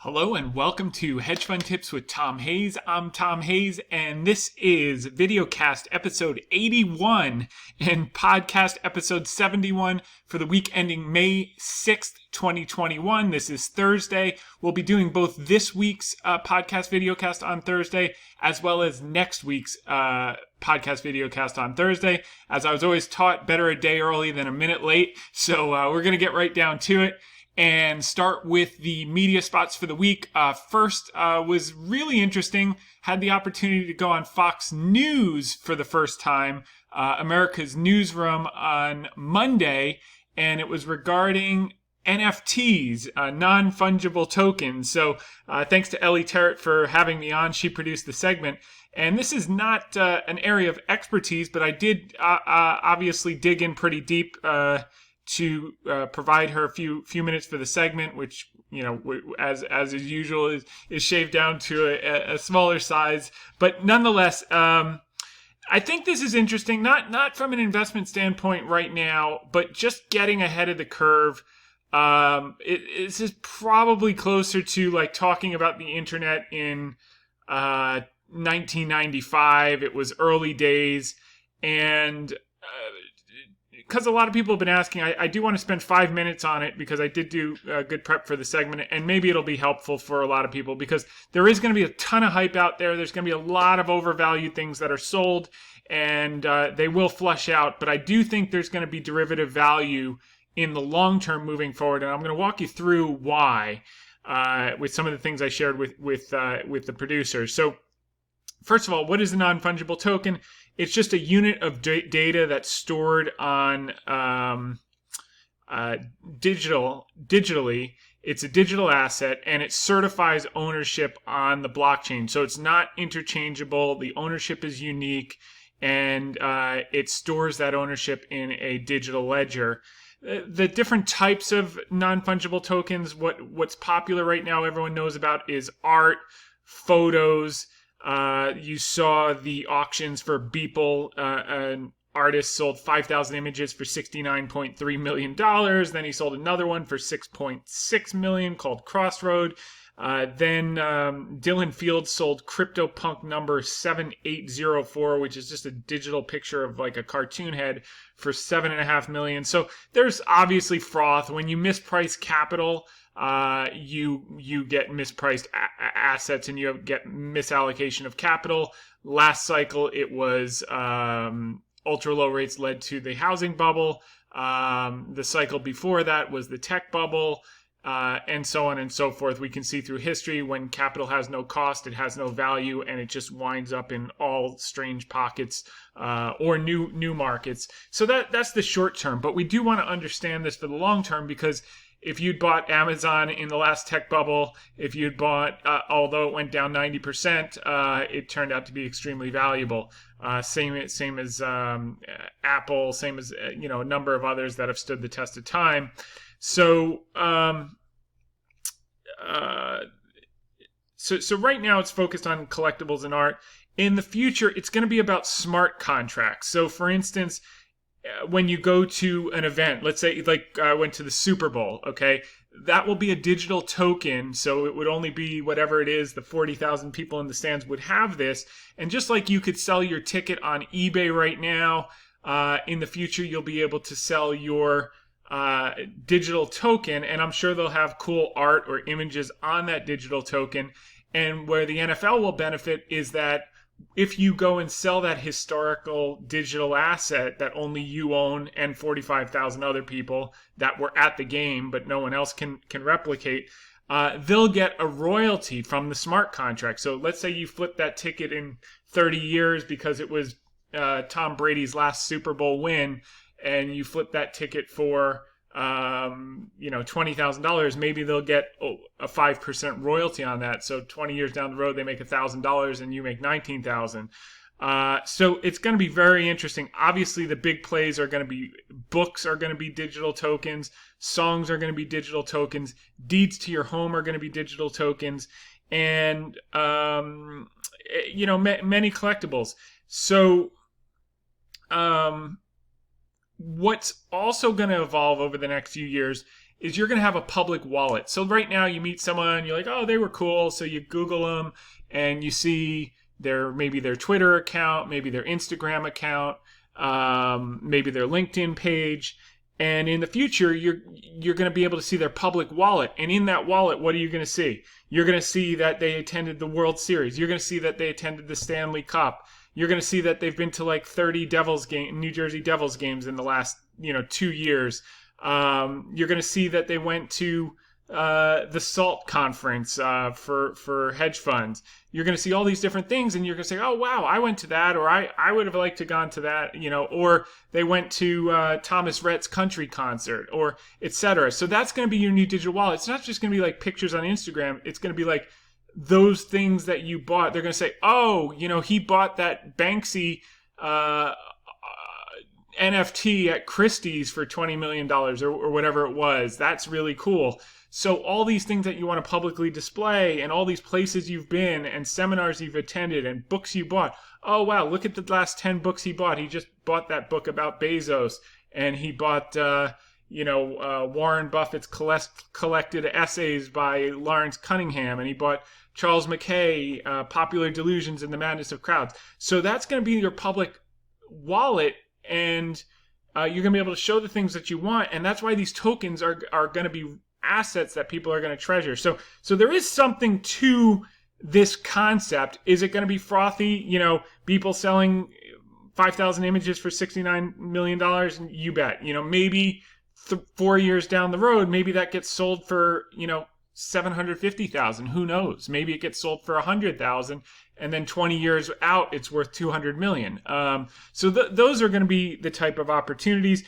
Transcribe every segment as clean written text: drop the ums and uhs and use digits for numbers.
Hello and welcome to Hedge Fund Tips with Tom Hayes. I'm Tom Hayes and this is VideoCast episode 81 and podcast episode 71 for the week ending May 6th, 2021. This is Thursday. We'll be doing both this week's podcast VideoCast on Thursday as well as next week's podcast VideoCast on Thursday. As I was always taught, better a day early than a minute late. So we're going to get right down to it and start with the media spots for the week. First was really interesting. Had the opportunity to go on Fox News for the first time, America's Newsroom on Monday, and it was regarding NFTs, non-fungible tokens. So thanks to Ellie Terrett for having me on. She produced the segment. And this is not an area of expertise, but I did obviously dig in pretty deep to provide her a few minutes for the segment, which, you know, as is usual, is shaved down to a smaller size. But nonetheless, I think this is interesting, not from an investment standpoint right now, but just getting ahead of the curve. This is probably closer to like talking about the internet in 1995. It was early days, and because a lot of people have been asking, I do want to spend 5 minutes on it because I did do good prep for the segment, and maybe it'll be helpful for a lot of people because there is going to be a ton of hype out there. There's going to be a lot of overvalued things that are sold, and they will flush out. But I do think there's going to be derivative value in the long term moving forward, and I'm going to walk you through why with some of the things I shared with the producers. So first of all, what is a non-fungible token? It's just a unit of data that's stored on digitally. It's a digital asset, and it certifies ownership on the blockchain. So it's not interchangeable. The ownership is unique, and it stores that ownership in a digital ledger. The different types of non-fungible tokens, what's popular right now, everyone knows about, is art, photos. You saw the auctions for Beeple. An artist sold 5,000 images for $69.3 million. Then he sold another one for $6.6 million called Crossroad. Then Dylan Fields sold CryptoPunk number 7804, which is just a digital picture of like a cartoon head, for $7.5 million. So there's obviously froth. When you misprice capital, you get mispriced assets and you get misallocation of capital. Last cycle, it was ultra low rates led to the housing bubble. The cycle before that was the tech bubble, and so on and so forth. We can see through history when capital has no cost, it has no value, and it just winds up in all strange pockets or new markets. So that's the short term. But we do want to understand this for the long term, because if you'd bought Amazon in the last tech bubble, if you'd bought, although it went down 90%, it turned out to be extremely valuable. Same as Apple, same as a number of others that have stood the test of time. So so right now it's focused on collectibles and art. In the future, it's going to be about smart contracts. So, for instance, when you go to an event, let's say like I went to the Super Bowl, okay, that will be a digital token. So it would only be whatever it is, the 40,000 people in the stands would have this. And just like you could sell your ticket on eBay right now, in the future, you'll be able to sell your digital token. And I'm sure they'll have cool art or images on that digital token. And where the NFL will benefit is that if you go and sell that historical digital asset that only you own and 45,000 other people that were at the game but no one else can replicate, they'll get a royalty from the smart contract. So let's say you flip that ticket in 30 years because it was Tom Brady's last Super Bowl win, and you flip that ticket for $20,000, maybe they'll get a 5% royalty on that. So 20 years down the road, they make $1,000 and you make $19,000. So it's going to be very interesting. Obviously, the big plays are going to be books are going to be digital tokens. Songs are going to be digital tokens. Deeds to your home are going to be digital tokens. And, many collectibles. So, what's also going to evolve over the next few years is you're going to have a public wallet. So right now you meet someone, you're like, oh, they were cool. So you Google them and you see maybe their Twitter account, maybe their Instagram account, maybe their LinkedIn page. And in the future, you're going to be able to see their public wallet. And in that wallet, what are you going to see? You're going to see that they attended the World Series. You're going to see that they attended the Stanley Cup. You're going to see that they've been to like 30 New Jersey Devils games in the last 2 years. You're going to see that they went to the SALT conference for hedge funds. You're going to see all these different things, and you're going to say, oh, wow, I went to that, or I would have liked to gone to that, or they went to Thomas Rhett's country concert, or etc. So that's going to be your new digital wallet. It's not just going to be like pictures on Instagram. It's going to be like those things that you bought. They're going to say, oh, he bought that Banksy NFT at Christie's for $20 million or whatever it was. That's really cool. So all these things that you want to publicly display and all these places you've been and seminars you've attended and books you bought. Oh, wow, look at the last 10 books he bought. He just bought that book about Bezos, and he bought, Warren Buffett's collected essays by Lawrence Cunningham, and he bought Charles Mackay, Popular Delusions and the Madness of Crowds. So that's going to be your public wallet, and you're going to be able to show the things that you want, and that's why these tokens are going to be assets that people are going to treasure. So there is something to this concept. Is it going to be frothy? People selling 5,000 images for $69 million? You bet. Maybe 4 years down the road, maybe that gets sold for, 750,000. Who knows? Maybe it gets sold for 100,000, and then 20 years out, it's worth 200 million. So those are going to be the type of opportunities.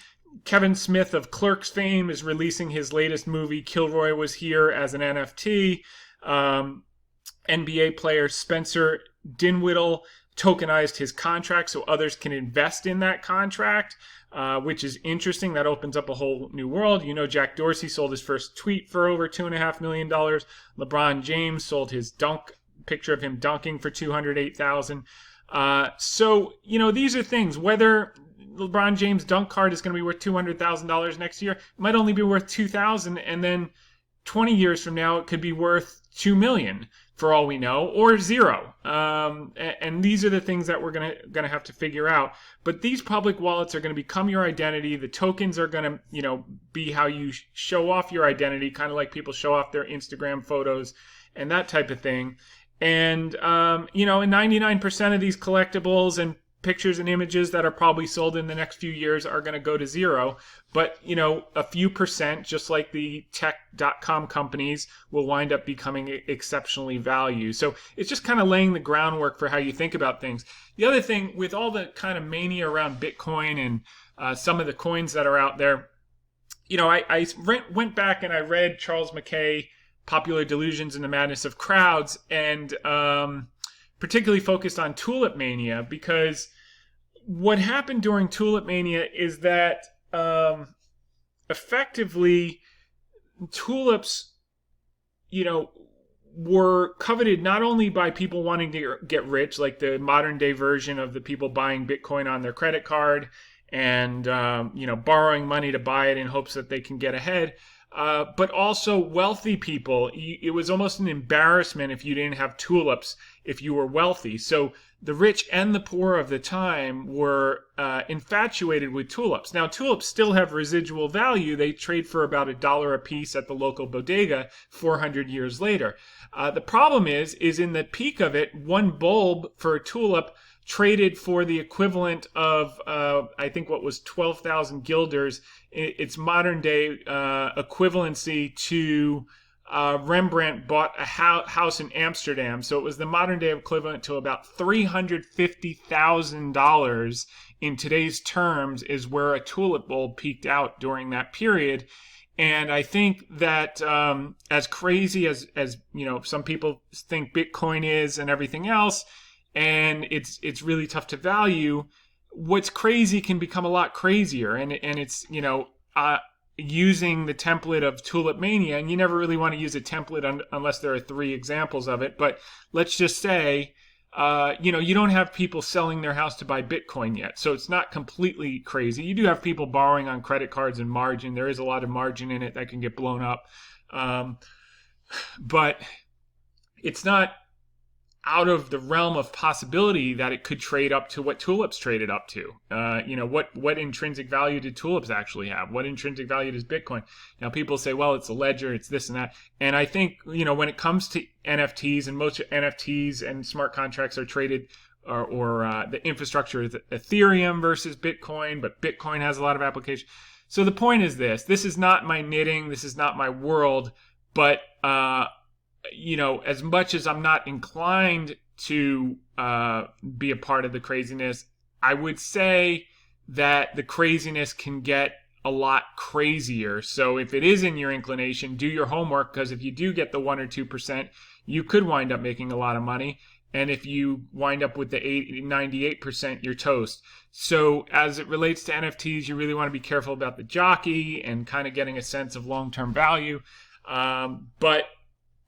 Kevin Smith of Clerks fame is releasing his latest movie, Kilroy Was Here, as an NFT. NBA player Spencer Dinwiddie tokenized his contract so others can invest in that contract, which is interesting. That opens up a whole new world. Jack Dorsey sold his first tweet for over $2.5 million. LeBron James sold his picture of him dunking for $208,000. So, these are things. Whether LeBron James dunk card is going to be worth $200,000 next year, it might only be worth $2,000, and then 20 years from now, it could be worth $2 million for all we know, or zero. And these are the things that we're gonna have to figure out. But these public wallets are going to become your identity. The tokens are going to, be how you show off your identity, kind of like people show off their Instagram photos and that type of thing. And, and 99% of these collectibles and pictures and images that are probably sold in the next few years are going to go to zero. But, a few percent, just like the tech.com companies, will wind up becoming exceptionally valued. So it's just kind of laying the groundwork for how you think about things. The other thing, with all the kind of mania around Bitcoin and some of the coins that are out there, I went back and I read Charles Mackay, Popular Delusions and the Madness of Crowds, and particularly focused on Tulip Mania, because what happened during Tulip Mania is that effectively tulips, were coveted not only by people wanting to get rich, like the modern day version of the people buying Bitcoin on their credit card and, borrowing money to buy it in hopes that they can get ahead, but also wealthy people. It was almost an embarrassment if you didn't have tulips if you were wealthy. So the rich and the poor of the time were infatuated with tulips. Now, tulips still have residual value. They trade for about $1 a piece at the local bodega 400 years later. The problem is in the peak of it, one bulb for a tulip traded for the equivalent of, I think, what was 12,000 guilders. Its modern day equivalency to Rembrandt bought a house in Amsterdam. So it was the modern day equivalent to about $350,000 in today's terms, is where a tulip bulb peaked out during that period. And I think that as crazy as some people think Bitcoin is and everything else, and it's really tough to value, what's crazy can become a lot crazier. And it's, using the template of Tulip Mania, and you never really want to use a template unless there are 3 examples of it. But let's just say you don't have people selling their house to buy Bitcoin yet. So it's not completely crazy. You do have people borrowing on credit cards and margin. There is a lot of margin in it that can get blown up. But it's not out of the realm of possibility that it could trade up to what tulips traded up to. What intrinsic value did tulips actually have? What intrinsic value does Bitcoin? Now people say, well, it's a ledger, it's this and that. And I think, when it comes to NFTs, and most NFTs and smart contracts are traded, or the infrastructure is Ethereum versus Bitcoin, but Bitcoin has a lot of application. So the point is this is not my knitting, this is not my world, but as much as I'm not inclined to be a part of the craziness, I would say that the craziness can get a lot crazier. So if it is in your inclination, do your homework, because if you do get the 1 or 2%, you could wind up making a lot of money. And if you wind up with the 98%, you're toast. So as it relates to NFTs, you really want to be careful about the jockey and kind of getting a sense of long-term value. But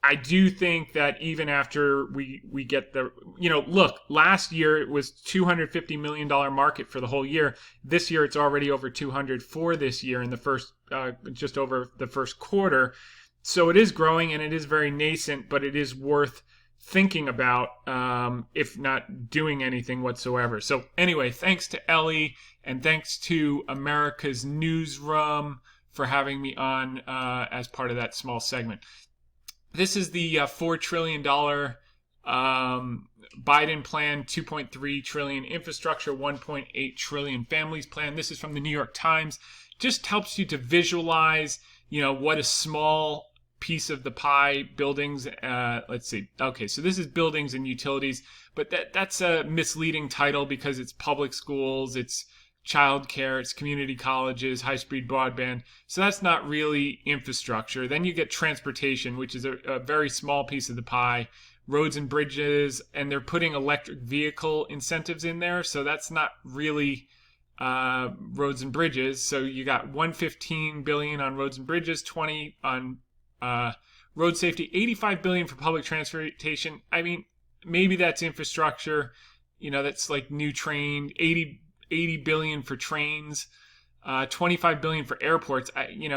I do think that even after we get look, last year it was $250 million market for the whole year. This year it's already over 200 for this year in the first, just over the first quarter. So it is growing and it is very nascent, but it is worth thinking about, if not doing anything whatsoever. So anyway, thanks to Ellie and thanks to America's Newsroom for having me on as part of that small segment. This is the $4 trillion Biden plan, $2.3 trillion infrastructure, $1.8 trillion families plan. This is from the New York Times. Just helps you to visualize, what a small piece of the pie, buildings. Let's see. Okay, so this is buildings and utilities, but that's a misleading title because it's public schools, it's childcare, it's community colleges, high-speed broadband. So that's not really infrastructure. Then you get transportation, which is a very small piece of the pie, roads and bridges, and they're putting electric vehicle incentives in there. So that's not really roads and bridges. So you got $115 billion on roads and bridges, 20 on road safety, $85 billion for public transportation. I mean, maybe that's infrastructure. That's like new train, $80 billion for trains, $25 billion for airports.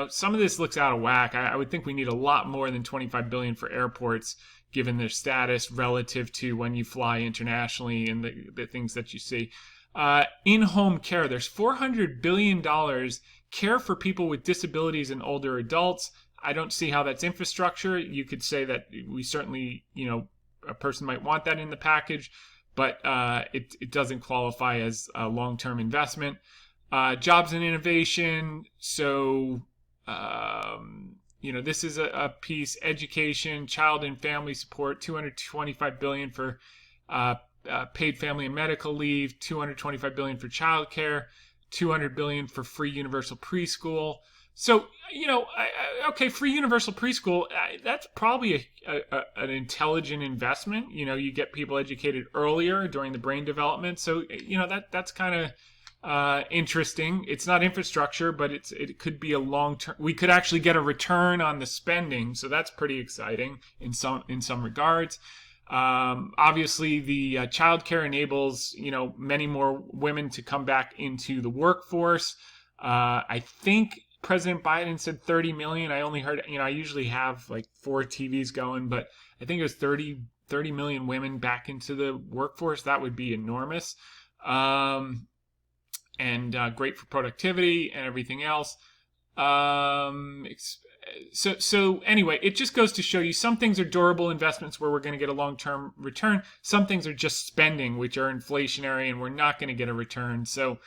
Some of this looks out of whack. I would think we need a lot more than $25 billion for airports, given their status relative to when you fly internationally and the things that you see. In-home care, there's $400 billion care for people with disabilities and older adults. I don't see how that's infrastructure. You could say that we certainly, a person might want that in the package, but it doesn't qualify as a long-term investment. Jobs and innovation. So, this is a piece. Education, child and family support, $225 billion for paid family and medical leave, $225 billion for childcare, $200 billion for free universal preschool. So, okay, free universal preschool, that's probably an intelligent investment. You get people educated earlier during the brain development. So, that's kind of interesting. It's not infrastructure, but it could be a long-term. We could actually get a return on the spending. So that's pretty exciting in some regards. Obviously, the childcare enables, many more women to come back into the workforce. I think President Biden said 30 million. I only heard, I usually have like 4 TVs going, but I think it was 30 million women back into the workforce. That would be enormous. And great for productivity and everything else. So anyway, it just goes to show you some things are durable investments where we're going to get a long-term return. Some things are just spending, which are inflationary, and we're not going to get a return. So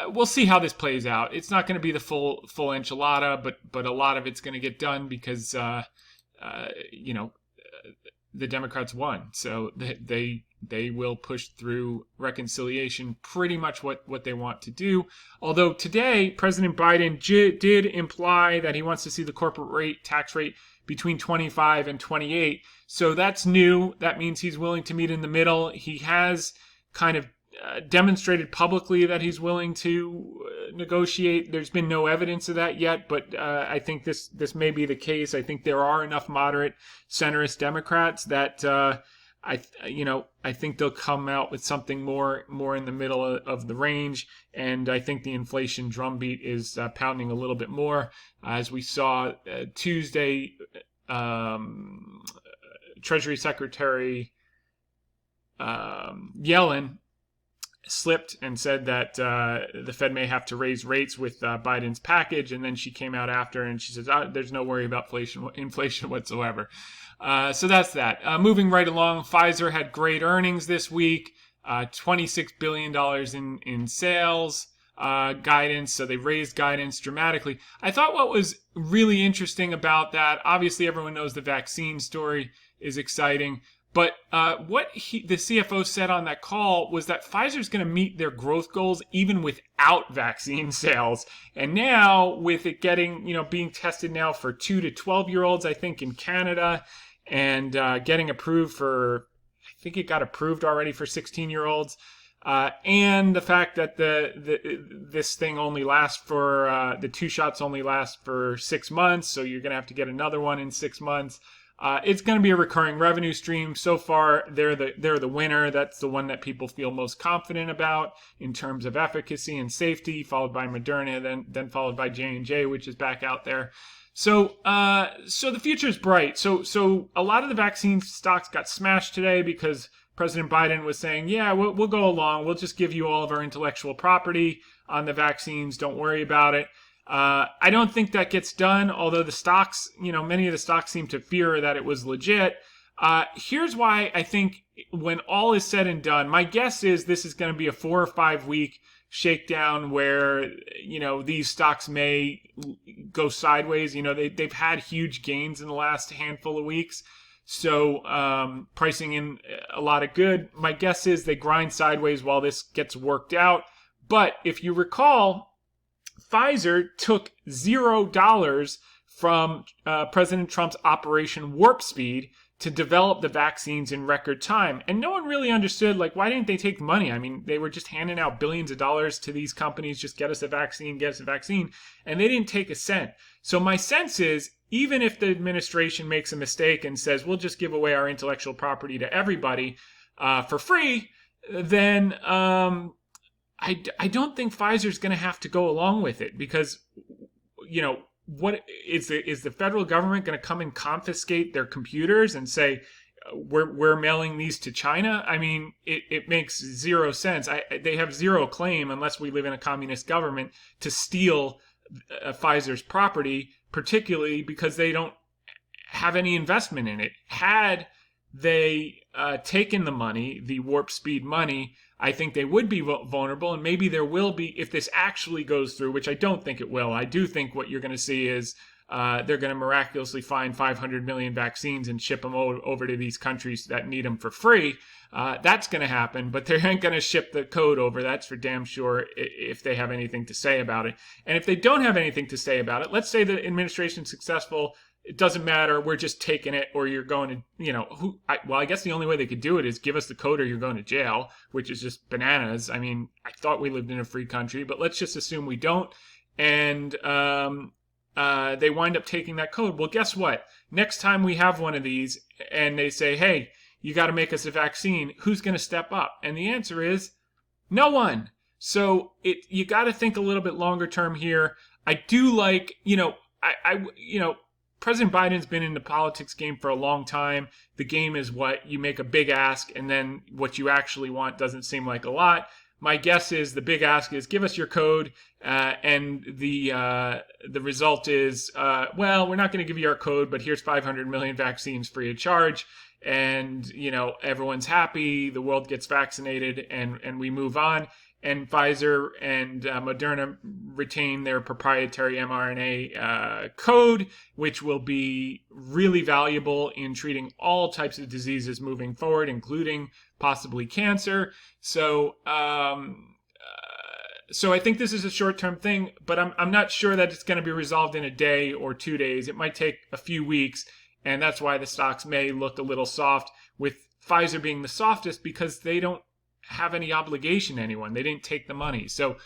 we'll see how this plays out. It's not going to be the full enchilada, but a lot of it's going to get done because the Democrats won, so they will push through reconciliation, pretty much what they want to do. Although today President Biden did imply that he wants to see the corporate tax rate between 25 and 28. So that's new. That means he's willing to meet in the middle. He has kind of demonstrated publicly that he's willing to negotiate. There's been no evidence of that yet, but I think this may be the case. I think there are enough moderate centrist Democrats that I think they'll come out with something more in the middle of the range, and I think the inflation drumbeat is pounding a little bit more, as we saw Tuesday. Treasury Secretary Yellen slipped and said that the Fed may have to raise rates with Biden's package, and then she came out after and she says, there's no worry about inflation whatsoever. So that's that. Moving right along, Pfizer had great earnings this week, $26 billion in sales guidance, so they raised guidance dramatically. I thought what was really interesting about that, obviously everyone knows the vaccine story is exciting, but what the CFO said on that call was that Pfizer's going to meet their growth goals even without vaccine sales. And now with it being tested now for 2 to 12-year-olds, I think in Canada, and getting approved I think it got approved already for 16-year-olds. And the fact that this thing only lasts for, the 2 shots only last for 6 months, so you're going to have to get another one in 6 months. It's going to be a recurring revenue stream. So far, they're the winner. That's the one that people feel most confident about in terms of efficacy and safety, followed by Moderna, then followed by J&J, which is back out there. So the future is bright. So a lot of the vaccine stocks got smashed today because President Biden was saying, yeah, we'll go along. We'll just give you all of our intellectual property on the vaccines. Don't worry about it. I don't think that gets done, although the stocks, many of the stocks seem to fear that it was legit. Here's why I think when all is said and done, my guess is this is going to be a 4 or 5 week shakedown where, these stocks may go sideways. They've had huge gains in the last handful of weeks. So pricing in a lot of good. My guess is they grind sideways while this gets worked out. But if you recall, Pfizer took $0 from President Trump's Operation Warp Speed to develop the vaccines in record time. And no one really understood, why didn't they take money? I mean, they were just handing out billions of dollars to these companies, just get us a vaccine, and they didn't take a cent. So my sense is, even if the administration makes a mistake and says, we'll just give away our intellectual property to everybody for free, then I don't think Pfizer's going to have to go along with it because, what is the federal government going to come and confiscate their computers and say, we're mailing these to China? I mean, it makes zero sense. They have zero claim, unless we live in a communist government, to steal Pfizer's property, particularly because they don't have any investment in it. Had they taken the money, the Warp Speed money, I think they would be vulnerable, and maybe there will be, if this actually goes through, which I don't think it will. I do think what you're going to see is they're going to miraculously find 500 million vaccines and ship them over to these countries that need them for free. That's going to happen, but they ain't going to ship the code over. That's for damn sure, if they have anything to say about it. And if they don't have anything to say about it, let's say the administration's successful, it doesn't matter, we're just taking it, or you're going to, I guess the only way they could do it is give us the code or you're going to jail, which is just bananas. I mean, I thought we lived in a free country, but let's just assume we don't. And they wind up taking that code. Well, guess what? Next time we have one of these and they say, hey, you got to make us a vaccine, who's going to step up? And the answer is no one. So you got to think a little bit longer term here. I do like, President Biden's been in the politics game for a long time. The game is what you make a big ask, and then what you actually want doesn't seem like a lot. My guess is the big ask is give us your code, and the result is, we're not going to give you our code, but here's 500 million vaccines free of charge, and everyone's happy, the world gets vaccinated, and we move on. And Pfizer and Moderna retain their proprietary mRNA code, which will be really valuable in treating all types of diseases moving forward, including possibly cancer. So I think this is a short-term thing, but I'm not sure that it's going to be resolved in a day or 2 days. It might take a few weeks, and that's why the stocks may look a little soft, with Pfizer being the softest because they don't have any obligation to anyone. They didn't take the money. So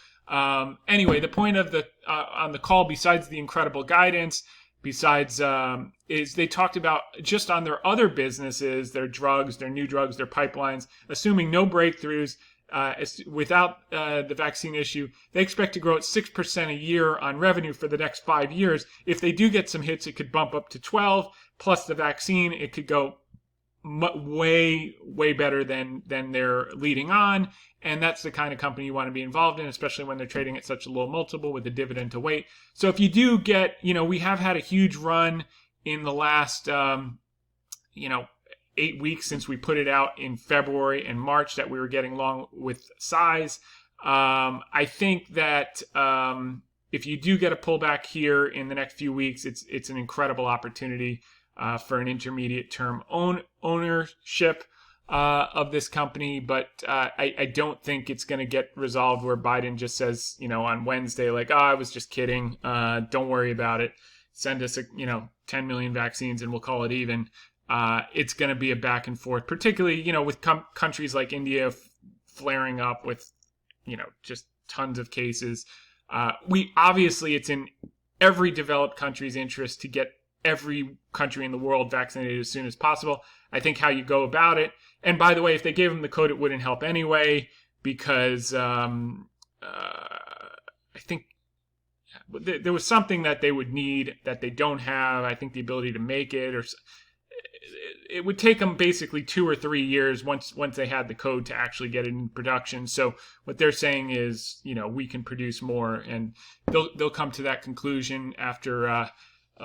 anyway, the point of the on the call, besides the incredible guidance, besides is they talked about just on their other businesses, their drugs, their new drugs, their pipelines, assuming no breakthroughs without the vaccine issue, they expect to grow at 6% a year on revenue for the next 5 years. If they do get some hits, it could bump up to 12, plus the vaccine, it could go way better than they're leading on. And that's the kind of company you want to be involved in, especially when they're trading at such a low multiple with a dividend to wait. So if you do get, we have had a huge run in the last 8 weeks since we put it out in February and March that we were getting long with size. I think that if you do get a pullback here in the next few weeks, it's an incredible opportunity for an intermediate term ownership of this company. But I don't think it's going to get resolved where Biden just says, on Wednesday, like, I was just kidding. Don't worry about it. Send us, 10 million vaccines and we'll call it even. It's going to be a back and forth, particularly, with countries like India flaring up with, just tons of cases. It's in every developed country's interest to get every country in the world vaccinated as soon as possible. I think how you go about it, and by the way, if they gave them the code, it wouldn't help anyway, because I think there was something that they would need that they don't have. I think the ability to make it, or it would take them basically 2 or 3 years once they had the code to actually get it in production. So what they're saying is, we can produce more, and they'll come to that conclusion after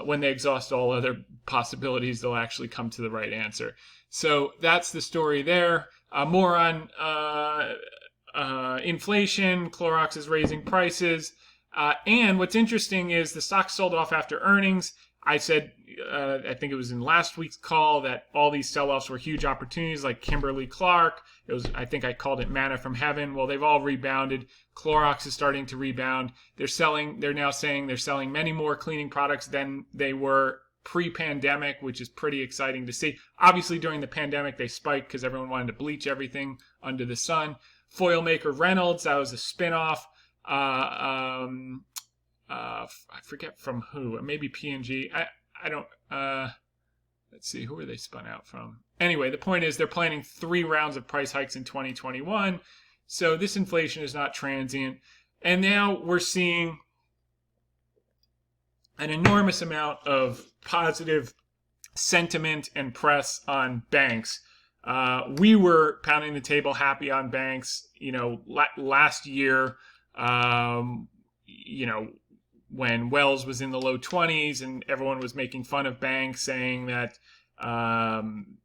when they exhaust all other possibilities. They'll actually come to the right answer. So that's the story there. More on inflation. Clorox is raising prices, and what's interesting is the stock sold off after earnings. I said, I think it was in last week's call, that all these sell-offs were huge opportunities, like Kimberly-Clark. I think I called it manna from heaven. Well, they've all rebounded. Clorox is starting to rebound. They're now saying they're selling many more cleaning products than they were pre-pandemic, which is pretty exciting to see. Obviously, during the pandemic, they spiked because everyone wanted to bleach everything under the sun. Foil maker Reynolds, that was a spinoff. I forget from who, maybe P&G. I don't, let's see, who are they spun out from? Anyway, the point is they're planning 3 rounds of price hikes in 2021. So this inflation is not transient. And now we're seeing an enormous amount of positive sentiment and press on banks. We were pounding the table happy on banks, last year, when Wells was in the low 20s and everyone was making fun of banks, saying that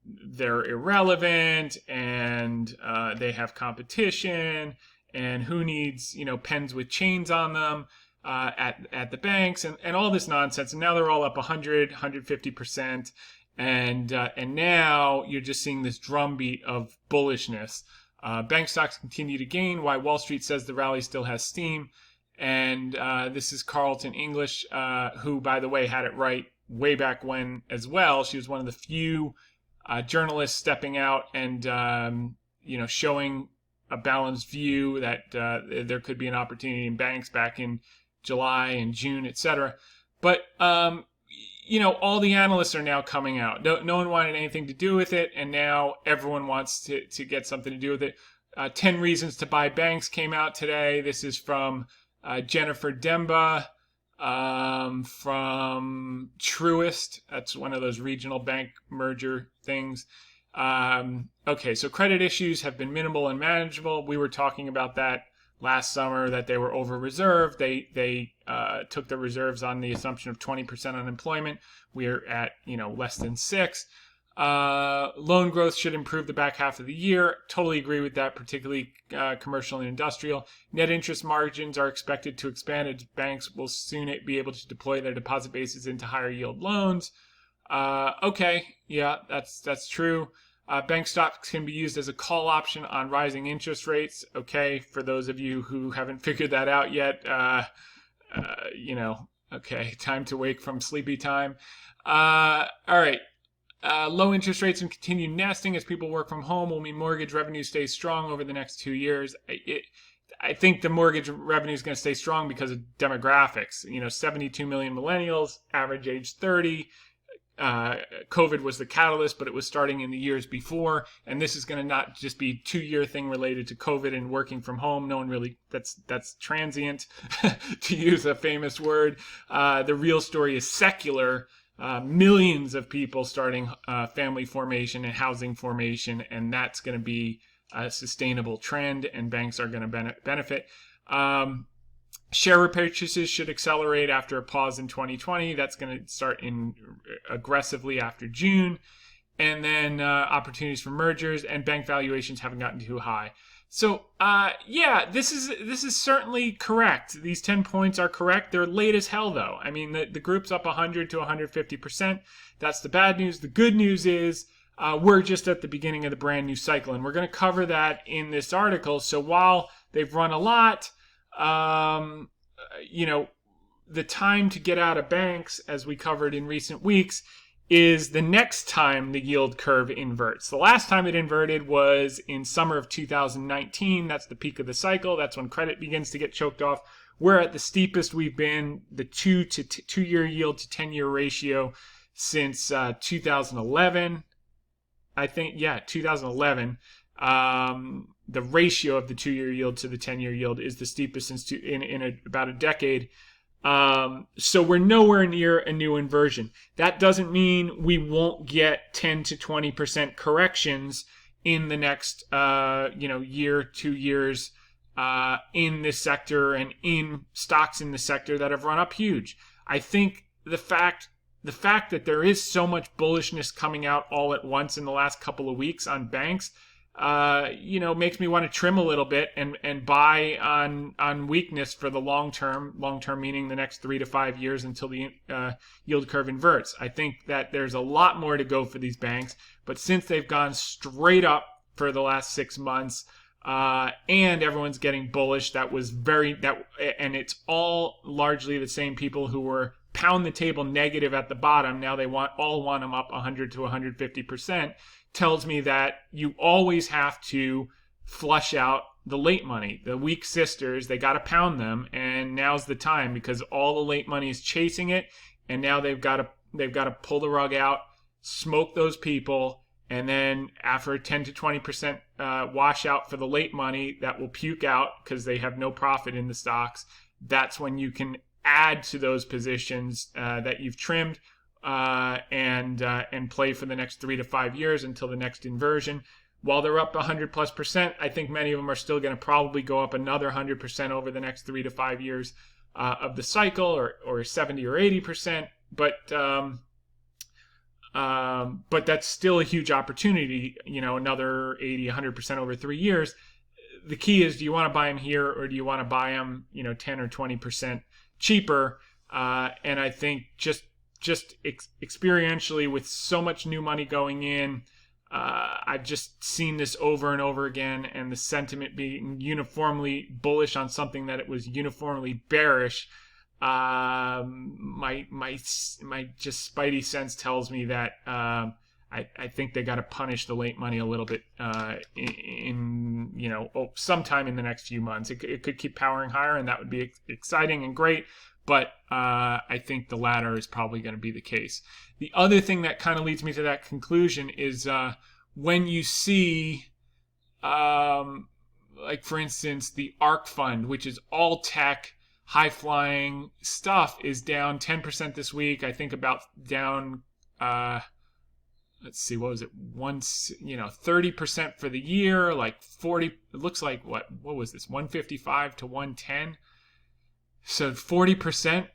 they're irrelevant and they have competition, and who needs pens with chains on them at the banks, and all this nonsense. And now they're all up 150%, and now you're just seeing this drumbeat of bullishness. Bank stocks continue to gain, while Wall Street says the rally still has steam. And this is Carlton English, who, by the way, had it right way back when as well. She was one of the few journalists stepping out and, showing a balanced view that there could be an opportunity in banks back in July and June, etc. But, all the analysts are now coming out. No one wanted anything to do with it, and now everyone wants to get something to do with it. 10 Reasons to Buy Banks came out today. This is from Jennifer Demba from Truist. That's one of those regional bank merger things. Okay, so credit issues have been minimal and manageable. We were talking about that last summer, that they were over-reserved. They took the reserves on the assumption of 20% unemployment. We're at less than 6%. Loan growth should improve the back half of the year. Totally agree with that, particularly commercial and industrial. Net interest margins are expected to expand as banks will soon be able to deploy their deposit bases into higher yield loans. Okay, yeah, that's true. Bank stocks can be used as a call option on rising interest rates. Okay, for those of you who haven't figured that out yet, okay, time to wake from sleepy time. All right. Low interest rates and continued nesting as people work from home will mean mortgage revenue stays strong over the next 2 years. I think the mortgage revenue is going to stay strong because of demographics. 72 million millennials, average age 30. COVID was the catalyst, but it was starting in the years before. And this is going to not just be a 2-year thing related to COVID and working from home. No one really, that's transient, to use a famous word. The real story is secular. Millions of people starting family formation and housing formation, and that's going to be a sustainable trend, and banks are going to benefit. Share repurchases should accelerate after a pause in 2020. That's going to start in aggressively after June. And then opportunities for mergers, and bank valuations haven't gotten too high. So, this is certainly correct. These 10 points are correct. They're late as hell, though. I mean, the group's up 100 to 150%. That's the bad news. The good news is we're just at the beginning of the brand new cycle, and we're going to cover that in this article. So while they've run a lot, the time to get out of banks, as we covered in recent weeks, is the next time the yield curve inverts. The last time it inverted was in summer of 2019. That's the peak of the cycle. That's when credit begins to get choked off. We're at the steepest we've been, the 2-year yield to 10-year ratio, since 2011. I think, 2011. The ratio of the 2-year yield to the 10-year yield is the steepest since about a decade. So we're nowhere near a new inversion. That doesn't mean we won't get 10 to 20% corrections in the next, year, 2 years, in this sector and in stocks in the sector that have run up huge. I think the fact that there is so much bullishness coming out all at once in the last couple of weeks on banks, makes me want to trim a little bit and buy on weakness for the long term meaning the next 3 to 5 years until the yield curve inverts. I think that there's a lot more to go for these banks, but since they've gone straight up for the last 6 months, and everyone's getting bullish, and it's all largely the same people who were pound the table negative at the bottom. Now they all want them up 100 to 150%. Tells me that you always have to flush out the late money. The weak sisters, they got to pound them, and now's the time because all the late money is chasing it, and now they've got to pull the rug out, smoke those people, and then after a 10 to 20% washout for the late money that will puke out because they have no profit in the stocks, that's when you can add to those positions that you've trimmed. And play for the next 3 to 5 years until the next inversion. While they're up 100+%, I think many of them are still going to probably go up another 100% over the next 3 to 5 years of the cycle, or 70 or 80%. But that's still a huge opportunity. Another 80, 100% over 3 years. The key is, do you want to buy them here, or do you want to buy them 10 or 20% cheaper? And I think just experientially, with so much new money going in, I've just seen this over and over again, and the sentiment being uniformly bullish on something that it was uniformly bearish. My just spidey sense tells me that I think they got to punish the late money a little bit sometime in the next few months. It could keep powering higher, and that would be exciting and great. But I think the latter is probably going to be the case. The other thing that kind of leads me to that conclusion is when you see, like for instance, the ARK fund, which is all tech, high-flying stuff, is down 10% this week. I think about down, let's see, what was it? 30% for the year, like 40. It looks like what was this? 155 to 110. So 40%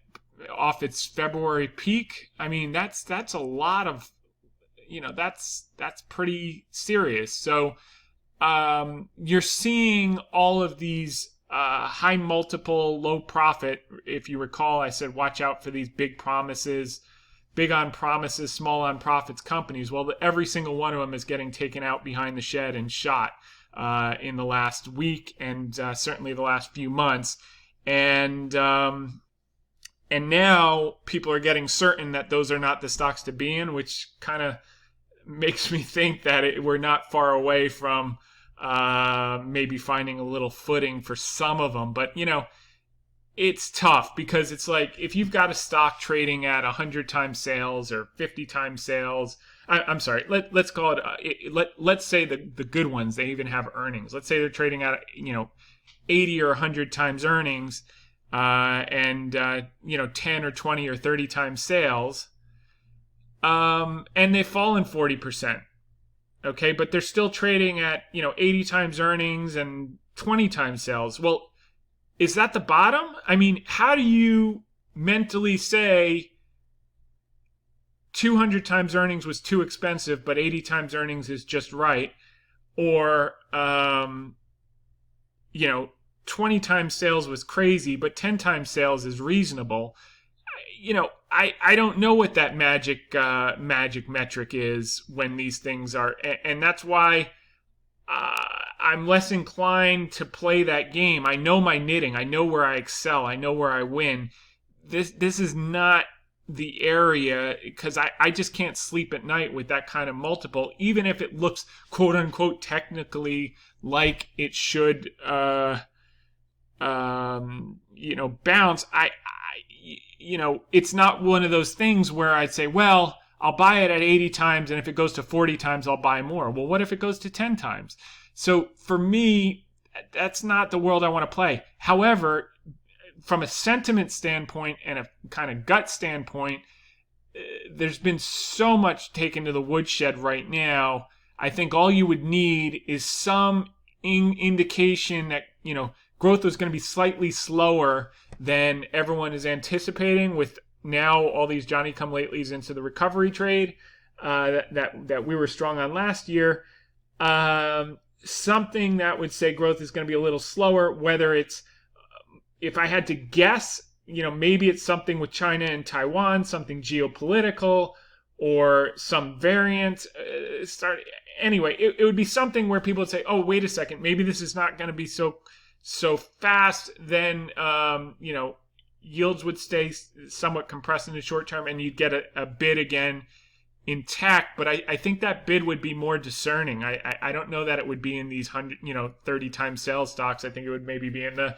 off its February peak. I mean, that's a lot of, that's pretty serious. So you're seeing all of these high multiple, low profit. If you recall, I said watch out for these big promises, big on promises, small on profits companies. Well, every single one of them is getting taken out behind the shed and shot in the last week, and certainly the last few months. And now people are getting certain that those are not the stocks to be in, which kind of makes me think that we're not far away from maybe finding a little footing for some of them. But, it's tough because it's like if you've got a stock trading at 100 times sales or 50 times sales, I'm sorry, let's call it, let's say the good ones, they even have earnings. Let's say they're trading at, 80 or 100 times earnings and 10 or 20 or 30 times sales, and they've fallen 40%. Okay, but they're still trading at 80 times earnings and 20 times sales. Well, is that the bottom? I mean, how do you mentally say 200 times earnings was too expensive, but 80 times earnings is just right? Or, 20 times sales was crazy, but 10 times sales is reasonable. I don't know what that magic metric is when these things are, and that's why I'm less inclined to play that game. I know my knitting. I know where I excel. I know where I win. This is not the area, because I just can't sleep at night with that kind of multiple, even if it looks quote unquote technically like it should bounce. It's not one of those things where I'd say, well, I'll buy it at 80 times, and if it goes to 40 times, I'll buy more. Well, what if it goes to 10 times? So for me, that's not the world I want to play. However, from a sentiment standpoint and a kind of gut standpoint, there's been so much taken to the woodshed right now. I think all you would need is some indication that, growth was going to be slightly slower than everyone is anticipating, with now all these Johnny-come-latelys into the recovery trade that we were strong on last year. Something that would say growth is going to be a little slower, whether it's, if I had to guess, maybe it's something with China and Taiwan, something geopolitical, or some variant. Anyway, it would be something where people would say, oh, wait a second, maybe this is not going to be so fast. Then, yields would stay somewhat compressed in the short term, and you'd get a bid again intact. But I think that bid would be more discerning. I don't know that it would be in these 30 times sales stocks. I think it would maybe be in the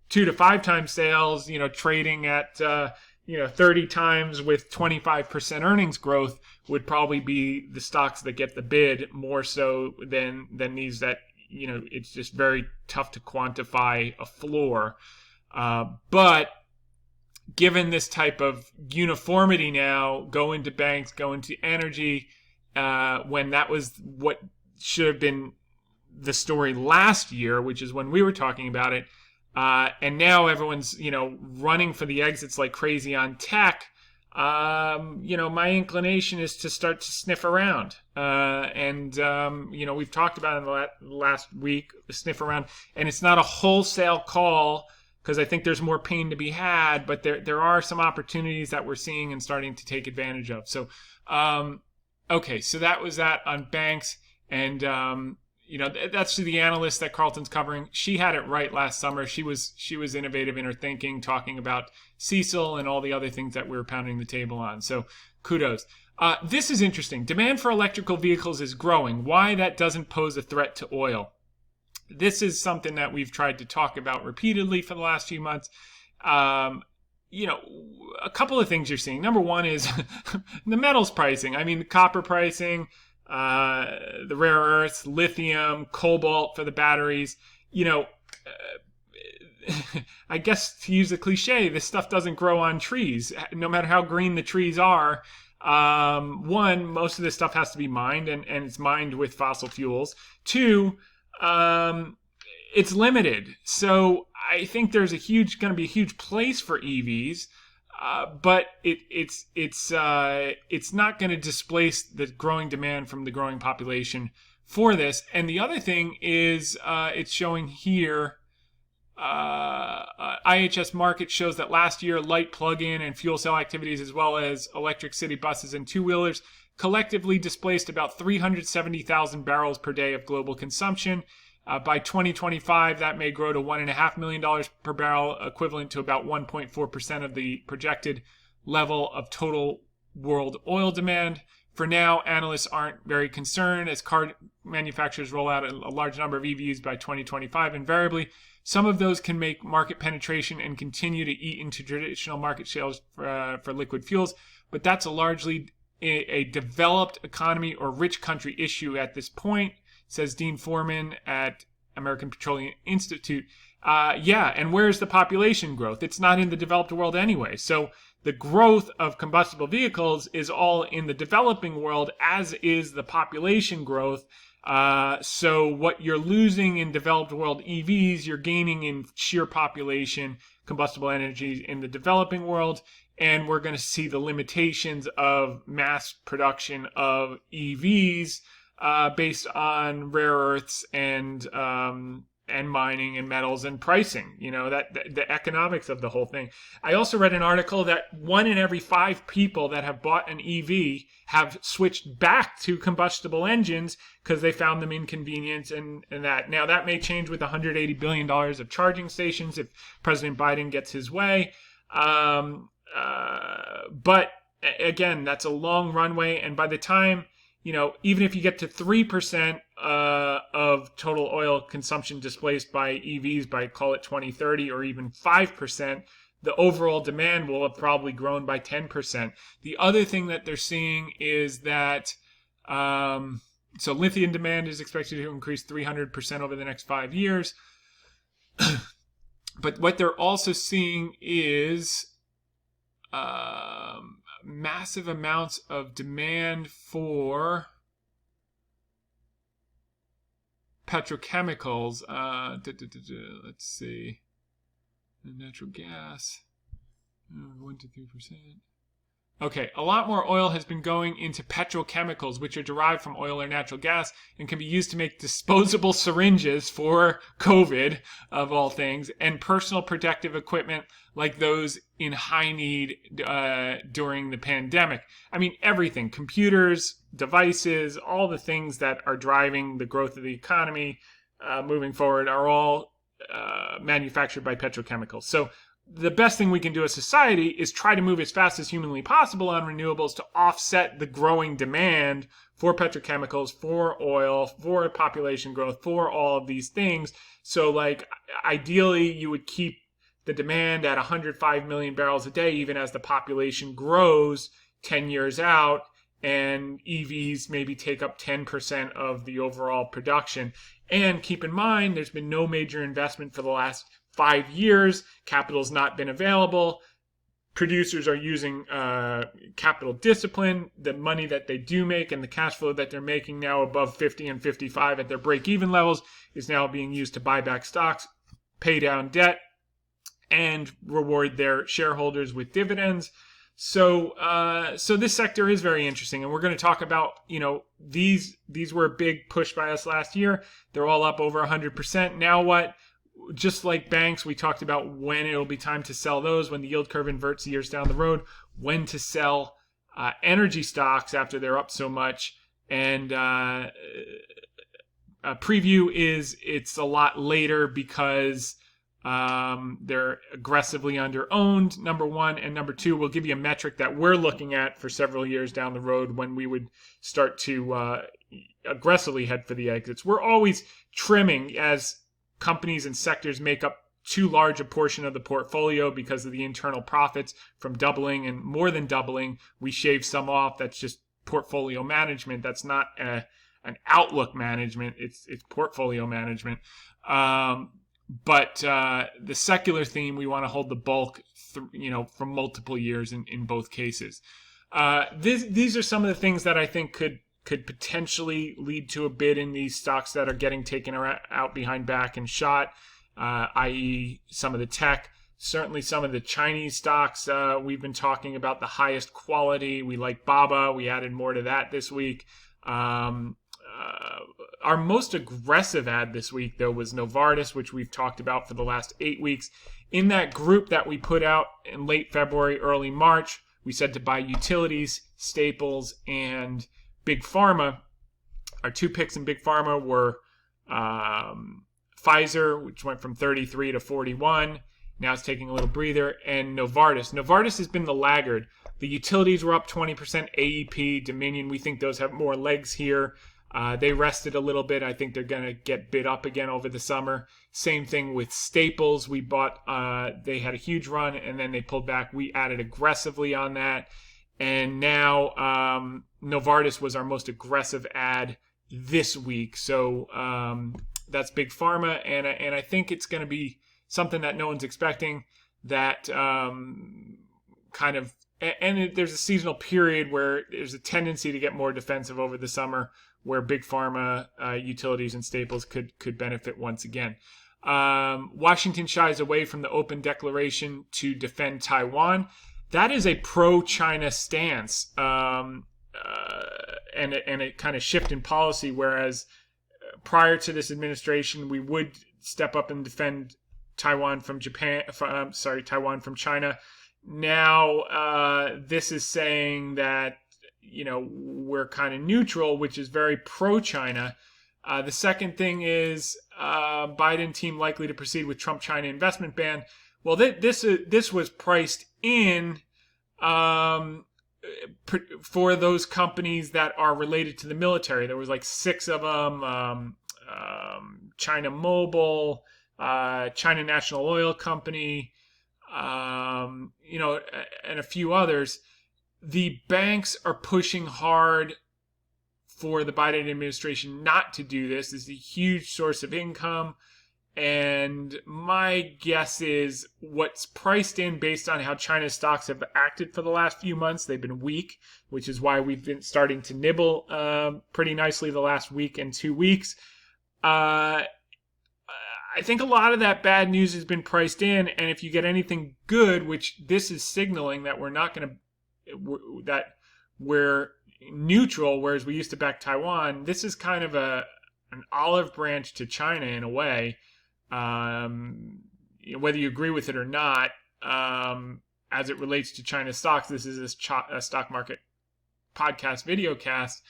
2 to 5 times sales, trading at 30 times with 25% earnings growth would probably be the stocks that get the bid, more so than these that, it's just very tough to quantify a floor. But given this type of uniformity now, going to banks, going to energy, when that was what should have been the story last year, which is when we were talking about it, and now everyone's, running for the exits like crazy on tech. My inclination is to start to sniff around. We've talked about it in the last week, sniff around. And it's not a wholesale call, because I think there's more pain to be had, but there are some opportunities that we're seeing and starting to take advantage of. So, okay, so that was that on banks. And, that's the analyst that Carlton's covering. She had it right last summer. She was innovative in her thinking, talking about Cecil and all the other things that we were pounding the table on. So kudos. This is interesting. Demand for electrical vehicles is growing. Why that doesn't pose a threat to oil? This is something that we've tried to talk about repeatedly for the last few months. A couple of things you're seeing. Number one is the metals pricing. I mean, the copper pricing, the rare earths, lithium, cobalt for the batteries. I guess, to use a cliche, this stuff doesn't grow on trees, no matter how green the trees are. One, most of this stuff has to be mined, and it's mined with fossil fuels. Two, it's limited. So I think there's going to be a huge place for EVs. But it's not going to displace the growing demand from the growing population for this. And the other thing is, it's showing here, IHS Markit shows that last year, light plug-in and fuel cell activities, as well as electric city buses and two-wheelers, collectively displaced about 370,000 barrels per day of global consumption. By 2025, that may grow to $1.5 million per barrel, equivalent to about 1.4% of the projected level of total world oil demand For now, analysts aren't very concerned as car manufacturers roll out a large number of EVs by 2025. Invariably, some of those can make market penetration and continue to eat into traditional market shares for liquid fuels, but that's a largely a developed economy or rich country issue at this point, says Dean Foreman at American Petroleum Institute. And where's the population growth? It's not in the developed world anyway. So the growth of combustible vehicles is all in the developing world, as is the population growth. So what you're losing in developed world EVs, you're gaining in sheer population combustible energy in the developing world. And we're going to see the limitations of mass production of EVs based on rare earths and mining and metals and pricing, that the economics of the whole thing. I also read an article that 1 in every 5 people that have bought an EV have switched back to combustible engines because they found them inconvenient and that. Now, that may change with $180 billion of charging stations if President Biden gets his way. But again, that's a long runway. And by the time, even if you get to 3% of total oil consumption displaced by EVs by, call it 2030, or even 5%, the overall demand will have probably grown by 10%. The other thing that they're seeing is that, so lithium demand is expected to increase 300% over the next 5 years. But what they're also seeing is massive amounts of demand for petrochemicals. Let's see. Natural gas. 1 to 3%. Okay, a lot more oil has been going into petrochemicals, which are derived from oil or natural gas and can be used to make disposable syringes for COVID, of all things, and personal protective equipment like those in high need during the pandemic. I mean, everything, computers, devices, all the things that are driving the growth of the economy moving forward are all manufactured by petrochemicals. So the best thing we can do as society is try to move as fast as humanly possible on renewables to offset the growing demand for petrochemicals, for oil, for population growth, for all of these things. So, like, ideally, you would keep the demand at 105 million barrels a day, even as the population grows 10 years out, and EVs maybe take up 10% of the overall production. And keep in mind, there's been no major investment for the last 5 years. Capital's not been available. Producers are using capital discipline. The money that they do make and the cash flow that they're making now above 50 and 55 at their break-even levels is now being used to buy back stocks, pay down debt, and reward their shareholders with dividends. So this sector is very interesting, and we're going to talk about, these were a big push by us last year. They're all up over 100%. Now what? Just like banks, we talked about when it'll be time to sell those, when the yield curve inverts years down the road, when to sell energy stocks after they're up so much. And a preview is it's a lot later because they're aggressively under-owned, number one. And number two, we'll give you a metric that we're looking at for several years down the road when we would start to aggressively head for the exits. We're always trimming as companies and sectors make up too large a portion of the portfolio because of the internal profits from doubling and more than doubling. We shave some off. That's just portfolio management. That's not an outlook management. It's portfolio management. But the secular theme, we want to hold the bulk, for multiple years in both cases. These are some of the things that I think could potentially lead to a bid in these stocks that are getting taken out behind back and shot, i.e. some of the tech, certainly some of the Chinese stocks. We've been talking about the highest quality. We like Baba. We added more to that this week. Our most aggressive ad this week, though, was Novartis, which we've talked about for the last 8 weeks. In that group that we put out in late February, early March, we said to buy utilities, staples, and Big Pharma. Our 2 picks in Big Pharma were Pfizer, which went from 33 to 41, Now it's taking a little breather. And Novartis. Novartis has been the laggard. The utilities were up 20%. AEP, Dominion, we think those have more legs here. They rested a little bit. I think they're going to get bid up again over the summer. Same thing with Staples. We bought, they had a huge run and then they pulled back. We added aggressively on that. And now Novartis was our most aggressive add this week. So that's big pharma. And I think it's going to be something that no one's expecting, that kind of, and there's a seasonal period where there's a tendency to get more defensive over the summer, where big pharma, utilities, and staples could benefit once again. Washington shies away from the open declaration to defend Taiwan. That is a pro-China stance, and a kind of shift in policy, whereas prior to this administration, we would step up and defend Taiwan from Taiwan from China. Now, this is saying that, we're kind of neutral, which is very pro-China. The second thing is Biden team likely to proceed with Trump-China investment ban. Well, this was priced in for those companies that are related to the military. There was like 6 of them, China Mobile, China National Oil Company, and a few others. The banks are pushing hard for the Biden administration not to do this. This is a huge source of income. And my guess is what's priced in based on how China's stocks have acted for the last few months. They've been weak, which is why we've been starting to nibble pretty nicely the last week and 2 weeks. I think a lot of that bad news has been priced in. And if you get anything good, which this is signaling that we're not going to, that we're neutral, whereas we used to back Taiwan, this is kind of an olive branch to China in a way. Whether you agree with it or not, as it relates to China stocks, this is a stock market podcast, VideoCast.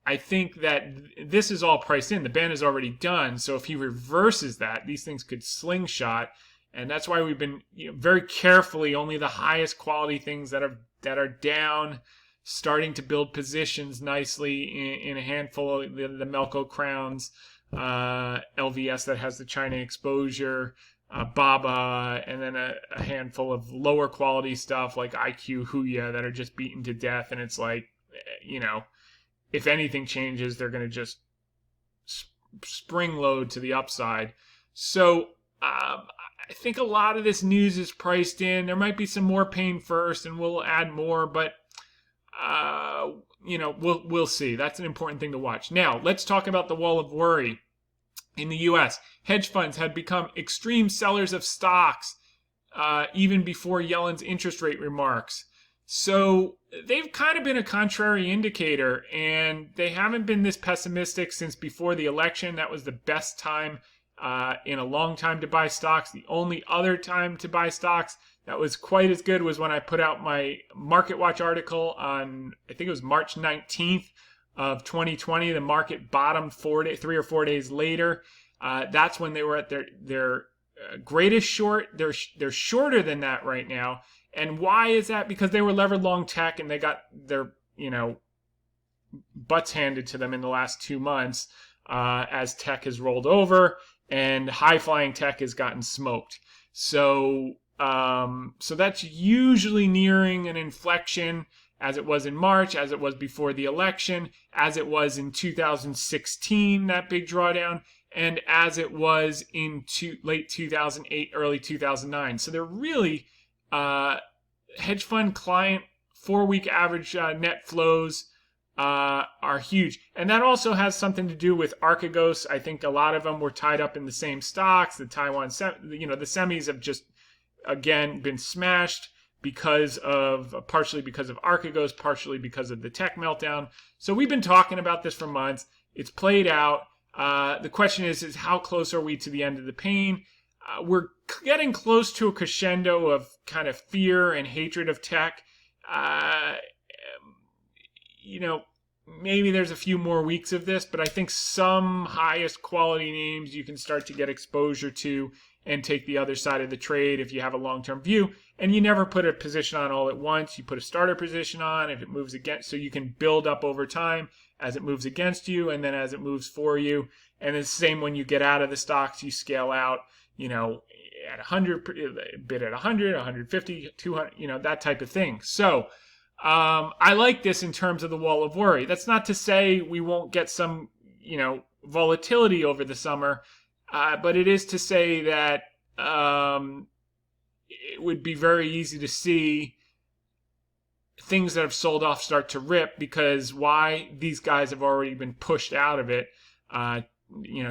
I think that this is all priced in. The ban is already done. So if he reverses that, these things could slingshot. And that's why we've been very carefully, only the highest quality things that are down, starting to build positions nicely in a handful of the Melco Crowns, LVS that has the China exposure, Baba, and then a handful of lower quality stuff like IQ, Huya that are just beaten to death. And it's like, if anything changes, they're going to just spring load to the upside. So I think a lot of this news is priced in. There might be some more pain first, and we'll add more, but we'll see. That's an important thing to watch. Now, let's talk about the wall of worry. In the U.S., hedge funds had become extreme sellers of stocks even before Yellen's interest rate remarks. So they've kind of been a contrary indicator, and they haven't been this pessimistic since before the election. That was the best time in a long time to buy stocks. The only other time to buy stocks that was quite as good was when I put out my Market Watch article on, I think it was March 19th of 2020. The market bottomed 3 or 4 days later. That's when they were at their greatest short. They're shorter than that right now. And why is that? Because they were levered long tech and they got their, butts handed to them in the last 2 months as tech has rolled over and high-flying tech has gotten smoked. So that's usually nearing an inflection, as it was in March, as it was before the election, as it was in 2016, that big drawdown, and as it was in late 2008, early 2009. So they're really hedge fund client 4-week average net flows are huge. And that also has something to do with Archegos. I think a lot of them were tied up in the same stocks. The Taiwan, the semis have just, again, been smashed partially because of Archegos, partially because of the tech meltdown. So we've been talking about this for months. It's played out. The question is how close are we to the end of the pain? We're getting close to a crescendo of kind of fear and hatred of tech. Maybe there's a few more weeks of this, but I think some highest quality names you can start to get exposure to. and take the other side of the trade if you have a long-term view. And you never put a position on all at once. You put a starter position on if it moves against, so you can build up over time as it moves against you and then as it moves for you. And it's the same when you get out of the stocks, you scale out, at 100, a bit at 100, 150, 200, that type of thing. So I like this in terms of the wall of worry. That's not to say we won't get some, volatility over the summer, but it is to say that it would be very easy to see things that have sold off start to rip, because why? These guys have already been pushed out of it,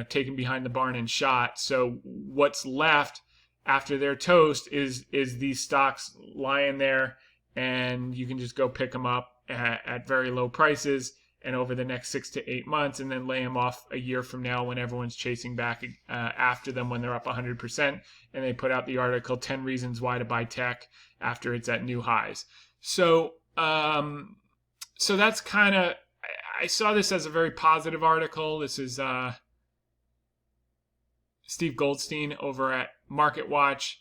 taken behind the barn and shot. So what's left after their toast is these stocks lying there, and you can just go pick them up at very low prices and over the next 6 to 8 months, and then lay them off a year from now when everyone's chasing back after them when they're up 100%, and they put out the article 10 reasons why to buy tech after it's at new highs. So that's kind of, I saw this as a very positive article. This is Steve Goldstein over at MarketWatch.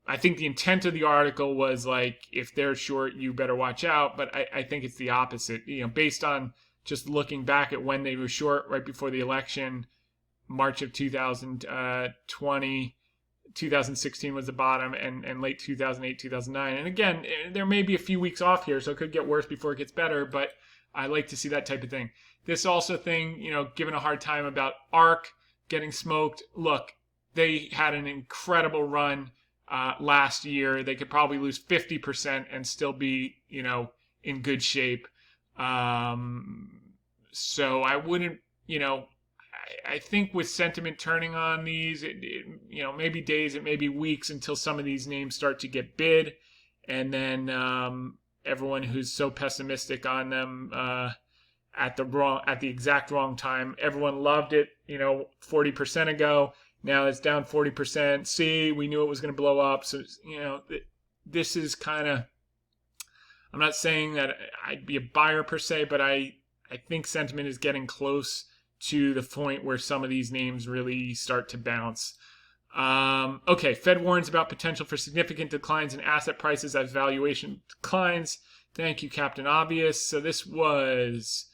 I think the intent of the article was like, if they're short, you better watch out. But I think it's the opposite. Based on just looking back at when they were short right before the election, March of 2020, 2016 was the bottom, and late 2008, 2009. And again, there may be a few weeks off here, so it could get worse before it gets better. But I like to see that type of thing. This also thing, given a hard time about ARK getting smoked. Look, they had an incredible run last year. They could probably lose 50% and still be, in good shape. So I wouldn't, I think with sentiment turning on these, maybe days, it may be weeks until some of these names start to get bid. And then everyone who's so pessimistic on them at the exact wrong time. Everyone loved it, 40% ago. Now it's down 40%. See, we knew it was going to blow up. So, this is kind of, I'm not saying that I'd be a buyer per se, but I think sentiment is getting close to the point where some of these names really start to bounce. Okay, Fed warns about potential for significant declines in asset prices as valuation declines. Thank you, Captain Obvious. So this was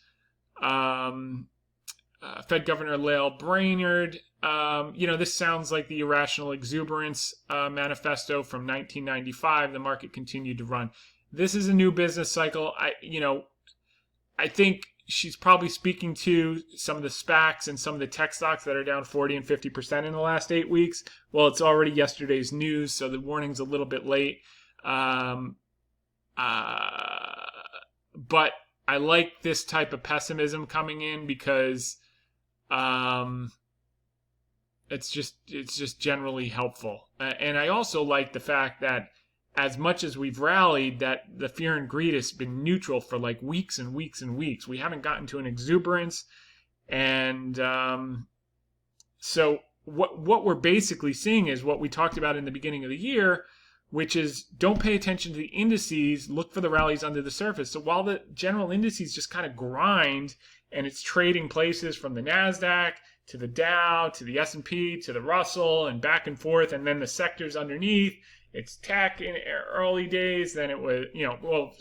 Fed Governor Lael Brainerd. This sounds like the irrational exuberance manifesto from 1995. The market continued to run. This is a new business cycle. I think she's probably speaking to some of the SPACs and some of the tech stocks that are down 40 and 50% in the last 8 weeks. Well, it's already yesterday's news, so the warning's a little bit late. But I like this type of pessimism coming in because it's just generally helpful. And I also like the fact that as much as we've rallied, that the fear and greed has been neutral for like weeks and weeks and weeks. We haven't gotten to an exuberance. And so what we're basically seeing is what we talked about in the beginning of the year, which is don't pay attention to the indices, look for the rallies under the surface. So while the general indices just kind of grind and it's trading places from the NASDAQ to the Dow, to the S&P, to the Russell, and back and forth, and then the sectors underneath, it's tech in early days, then it was,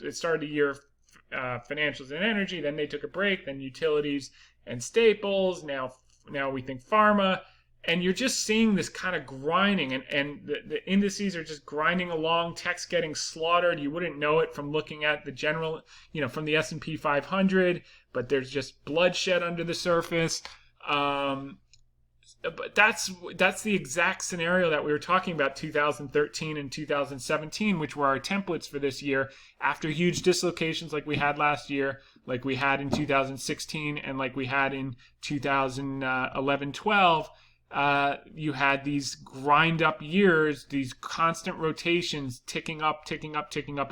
it started the year financials and energy, then they took a break, then utilities and staples, now we think pharma, and you're just seeing this kind of grinding, and the indices are just grinding along, tech's getting slaughtered. You wouldn't know it from looking at the general, from the S&P 500, but there's just bloodshed under the surface. But that's the exact scenario that we were talking about 2013 and 2017, which were our templates for this year. After huge dislocations like we had last year, like we had in 2016, and like we had in 2011-12, you had these grind up years, these constant rotations ticking up in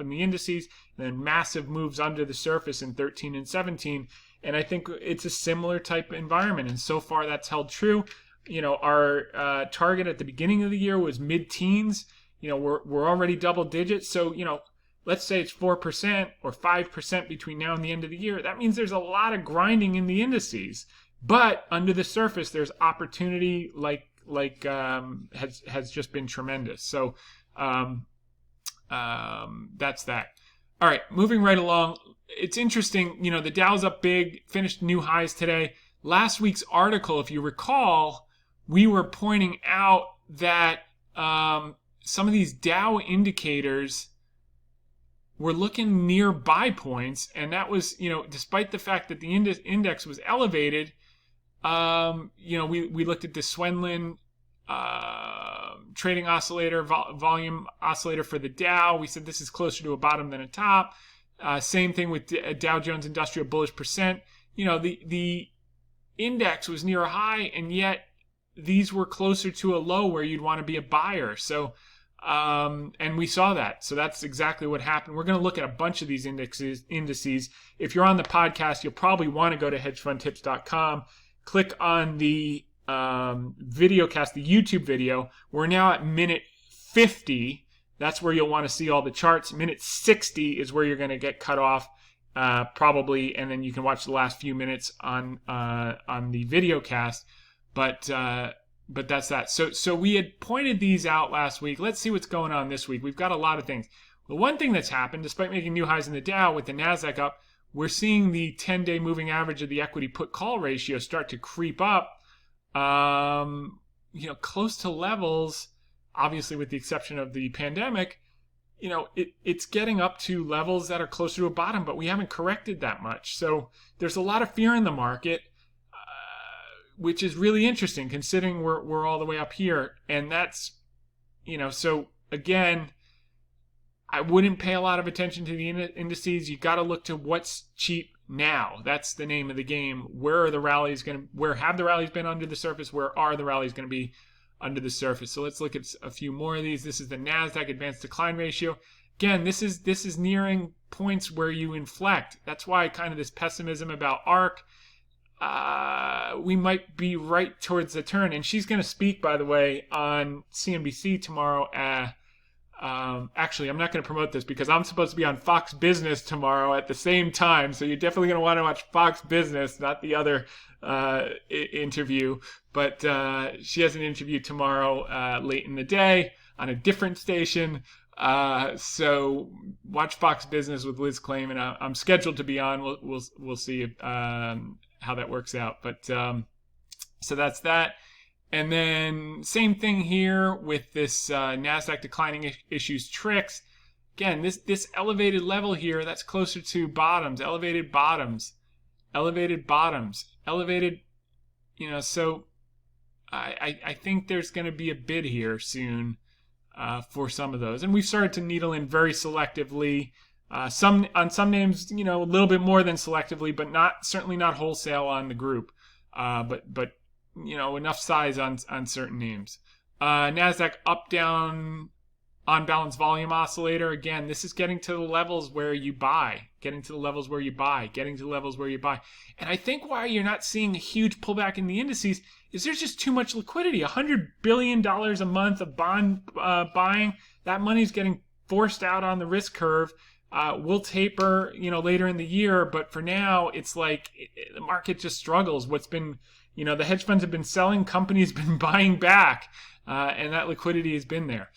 the indices, and then massive moves under the surface in 13 and 17. And I think it's a similar type of environment. And so far that's held true. Our target at the beginning of the year was mid-teens. We're already double digits. So, let's say it's 4% or 5% between now and the end of the year. That means there's a lot of grinding in the indices. But under the surface, there's opportunity like has just been tremendous. So that's that. All right, moving right along. It's interesting, the Dow's up big, finished new highs today. Last week's article, if you recall, we were pointing out that some of these Dow indicators were looking near buy points, and that was, despite the fact that the index was elevated. We looked at the Swenlin trading oscillator, volume oscillator for the Dow. We said this is closer to a bottom than a top. Same thing with Dow Jones Industrial Bullish Percent. The index was near a high, and yet these were closer to a low where you'd want to be a buyer. So, and we saw that. So that's exactly what happened. We're going to look at a bunch of these indices. If you're on the podcast, you'll probably want to go to hedgefundtips.com, click on the VideoCast, the YouTube video. We're now at minute 50. That's where you'll want to see all the charts. Minute 60 is where you're going to get cut off, probably, and then you can watch the last few minutes on the VideoCast. But that's that. So we had pointed these out last week. Let's see what's going on this week. We've got a lot of things. The one thing that's happened, despite making new highs in the Dow with the Nasdaq up, we're seeing the 10-day moving average of the equity put-call ratio start to creep up, close to levels, obviously with the exception of the pandemic. It's getting up to levels that are closer to a bottom, but we haven't corrected that much. So there's a lot of fear in the market, which is really interesting considering we're all the way up here. And that's, so again, I wouldn't pay a lot of attention to the indices. You got to look to what's cheap now. That's the name of the game. Where have the rallies been under the surface? Where are the rallies going to be under the surface? So let's look at a few more of these. This is the Nasdaq advanced decline ratio. Again, this is nearing points where you inflect. That's why kind of this pessimism about ARK. We might be right towards the turn. And she's going to speak, by the way, on CNBC tomorrow. Actually, I'm not going to promote this because I'm supposed to be on Fox Business tomorrow at the same time. So you're definitely going to want to watch Fox Business, not the other interview. But she has an interview tomorrow late in the day on a different station. So watch Fox Business with Liz Claim, and I'm scheduled to be on. We'll see how that works out. But so that's that. And then same thing here with this Nasdaq declining issues tricks. Again, this elevated level here, that's closer to bottoms, elevated bottoms. So I think there's going to be a bid here soon for some of those. And we've started to needle in very selectively. On some names, a little bit more than selectively, but certainly not wholesale on the group. But enough size on certain names. Nasdaq up, down, on balance volume oscillator. Again, this is getting to the levels where you buy. And I think why you're not seeing a huge pullback in the indices is there's just too much liquidity. $100 billion a month of bond buying. That money's getting forced out on the risk curve. We'll taper, later in the year. But for now, it's like the market just struggles. What's been... the hedge funds have been selling, companies have been buying back, and that liquidity has been there.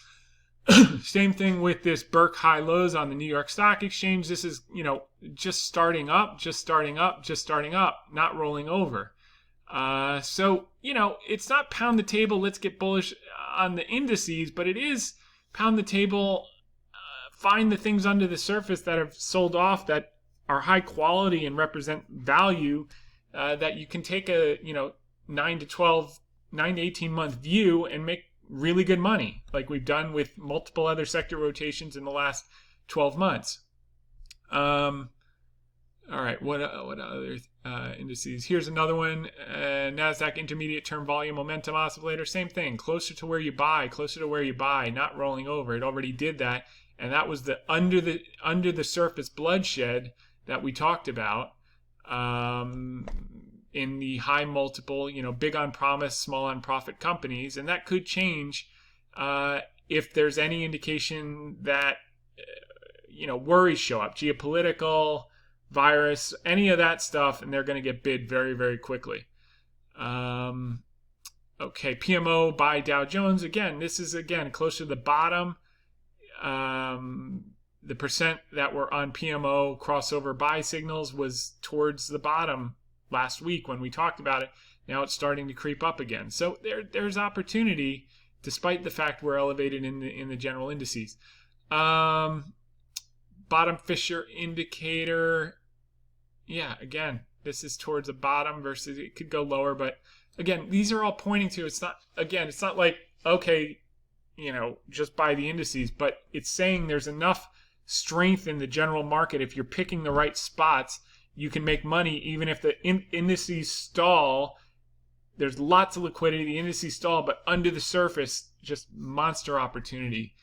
Same thing with this Burke high lows on the New York Stock Exchange. This is, just starting up, not rolling over. So, it's not pound the table, let's get bullish on the indices, but it is pound the table, find the things under the surface that have sold off that are high quality and represent value. That you can take a 9 to 18 month view and make really good money, like we've done with multiple other sector rotations in the last 12 months. All right, what other indices? Here's another one. Nasdaq intermediate term volume momentum oscillator. Same thing, closer to where you buy, not rolling over. It already did that, and that was the under the surface bloodshed that we talked about. In the high multiple, big on promise, small on profit companies. And that could change if there's any indication that, worries show up, geopolitical, virus, any of that stuff, and they're going to get bid very, very quickly. Okay, PMO by Dow Jones. Again, this is close to the bottom. The percent that were on PMO crossover buy signals was towards the bottom last week when we talked about it. Now it's starting to creep up again. So there's opportunity, despite the fact we're elevated in the general indices. Bottom Fisher indicator. Yeah, again, this is towards the bottom versus it could go lower, but again, these are all pointing to, it's not like, okay, just buy the indices, but it's saying there's enough strength in the general market. If you're picking the right spots, you can make money even if the indices stall. There's lots of liquidity, the indices stall, but under the surface, just monster opportunity.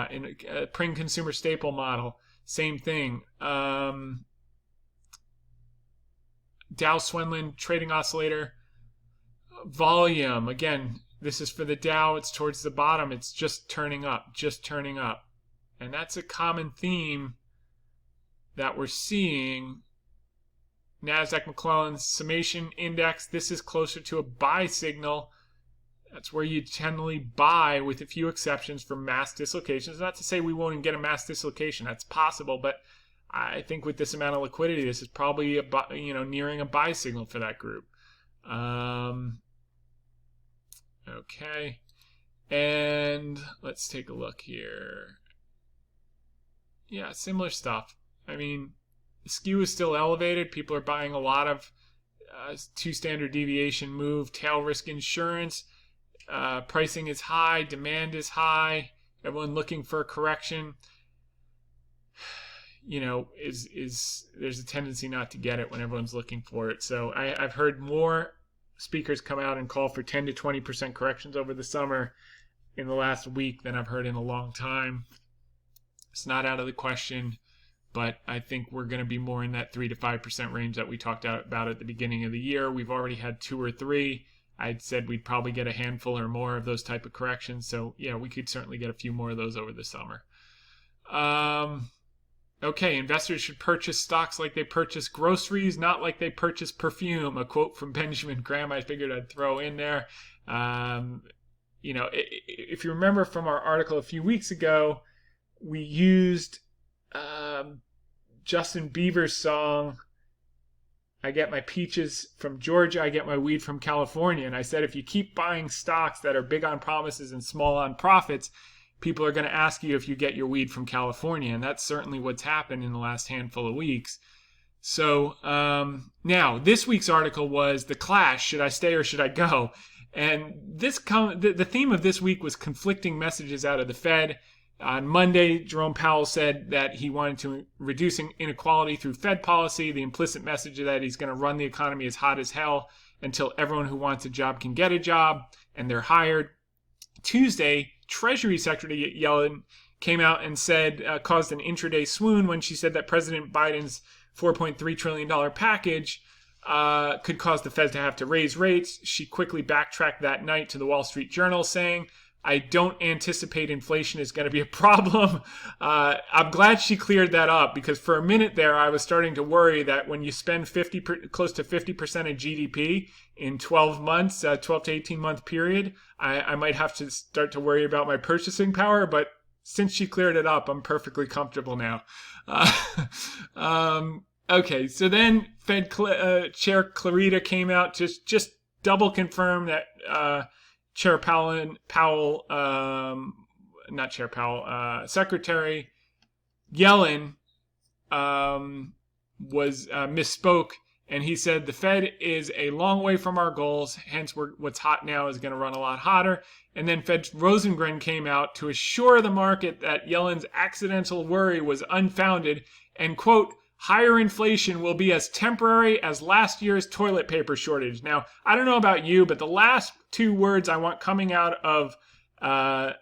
In a Pring consumer staple model, same thing. Dow Swinland trading oscillator volume. Again, this is for the Dow. It's towards the bottom. It's just turning up. And that's a common theme that we're seeing. NASDAQ McClellan's summation index. This is closer to a buy signal. That's where you generally buy, with a few exceptions, for mass dislocations. Not to say we won't get a mass dislocation. That's possible, but I think with this amount of liquidity, this is probably nearing a buy signal for that group. Okay, and let's take a look here. Yeah, similar stuff. I mean, the skew is still elevated. People are buying a lot of 2 standard deviation move, tail risk insurance. Pricing is high, demand is high. Everyone looking for a correction. There's a tendency not to get it when everyone's looking for it. So I've heard more speakers come out and call for 10 to 20% corrections over the summer in the last week than I've heard in a long time. It's not out of the question, but I think we're going to be more in that 3 to 5% range that we talked about at the beginning of the year. We've already had 2 or 3. I'd said we'd probably get a handful or more of those type of corrections. So yeah, we could certainly get a few more of those over the summer. Okay, investors should purchase stocks like they purchase groceries, not like they purchase perfume. A quote from Benjamin Graham I figured I'd throw in there. If you remember from our article a few weeks ago, we used Justin Bieber's song, I get my peaches from Georgia, I get my weed from California. And I said, if you keep buying stocks that are big on promises and small on profits, people are going to ask you if you get your weed from California. And that's certainly what's happened in the last handful of weeks. So now this week's article was The Clash, should I stay or should I go? And the theme of this week was conflicting messages out of the Fed. On Monday, Jerome Powell said that he wanted to reduce inequality through Fed policy. The implicit message is that he's going to run the economy as hot as hell until everyone who wants a job can get a job and they're hired. Tuesday, Treasury Secretary Yellen came out and said, caused an intraday swoon when she said that President Biden's $4.3 trillion package could cause the Fed to have to raise rates. She quickly backtracked that night to the Wall Street Journal saying, I don't anticipate inflation is going to be a problem. I'm glad she cleared that up, because for a minute there, I was starting to worry that when you spend close to 50% of GDP in 12 months, 12 to 18 month period, I might have to start to worry about my purchasing power. But since she cleared it up, I'm perfectly comfortable now. Okay, so then Fed Chair Clarita came out to just double confirm that Secretary Yellen was misspoke, and he said the Fed is a long way from our goals, hence what's hot now is going to run a lot hotter. And then Fed Rosengren came out to assure the market that Yellen's accidental worry was unfounded and, quote, higher inflation will be as temporary as last year's toilet paper shortage. Now, I don't know about you, but the last 2 words I want coming out of a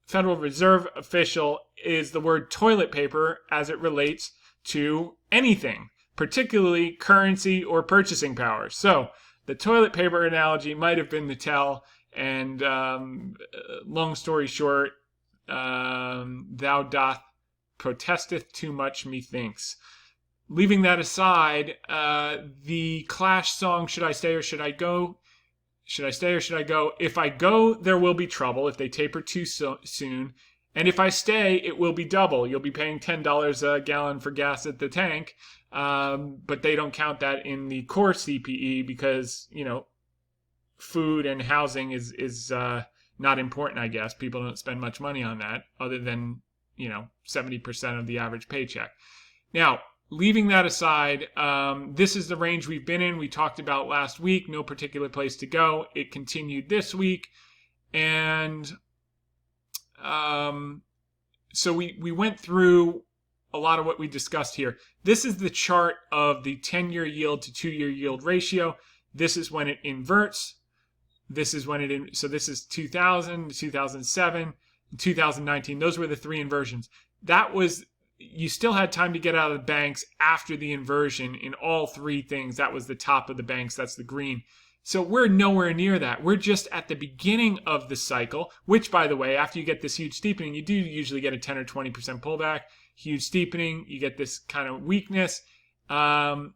Federal Reserve official is the word toilet paper as it relates to anything, particularly currency or purchasing power. So the toilet paper analogy might have been the tell. And long story short, thou doth protesteth too much, methinks. Leaving that aside, the Clash song, Should I Stay or Should I Go? should I stay or should I go? If I go, there will be trouble if they taper too soon. And if I stay, it will be double. You'll be paying $10 a gallon for gas at the tank. But they don't count that in the core CPE because, food and housing is not important, I guess. People don't spend much money on that other than, 70% of the average paycheck. Now, leaving that aside, this is the range we've been in. We talked about last week, no particular place to go. It continued this week. And so we went through a lot of what we discussed here. This is the chart of the 10-year yield to 2-year yield ratio. This is when it inverts. This is when so this is 2000, 2007, 2019. Those were the three inversions. You still had time to get out of the banks after the inversion in all three things. That was the top of the banks. That's the green. So we're nowhere near that. We're just at the beginning of the cycle, which, by the way, after you get this huge steepening, you do usually get a 10 or 20% pullback. Huge steepening, you get this kind of weakness. We're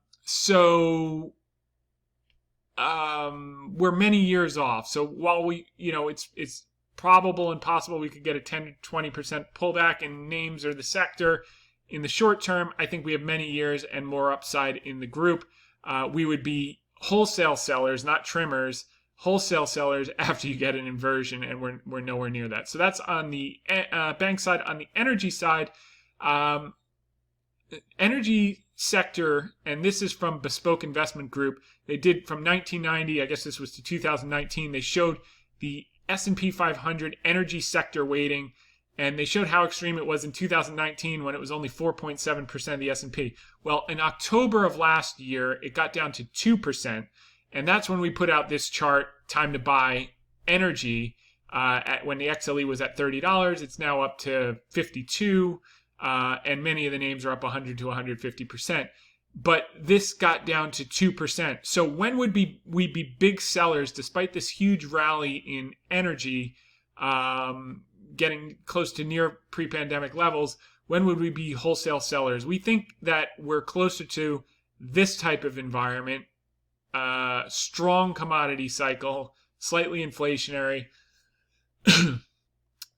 many years off. So while it's probable and possible we could get a 10 to 20% pullback in names or the sector in the short term, I think we have many years and more upside in the group. We would be wholesale sellers, not trimmers, wholesale sellers after you get an inversion, and we're nowhere near that. So that's on the bank side. On the energy side, energy sector, and this is from Bespoke Investment Group. They did from 1990, I guess this was to 2019, they showed the S&P 500 energy sector weighting, and they showed how extreme it was in 2019 when it was only 4.7% of the S&P. Well, in October of last year, it got down to 2%, and that's when we put out this chart, time to buy energy, when the XLE was at $30. It's now up to 52, and many of the names are up 100 to 150%. But this got down to 2%. So when would we be big sellers despite this huge rally in energy, getting close to near pre-pandemic levels? When would we be wholesale sellers? We think that we're closer to this type of environment, strong commodity cycle, slightly inflationary.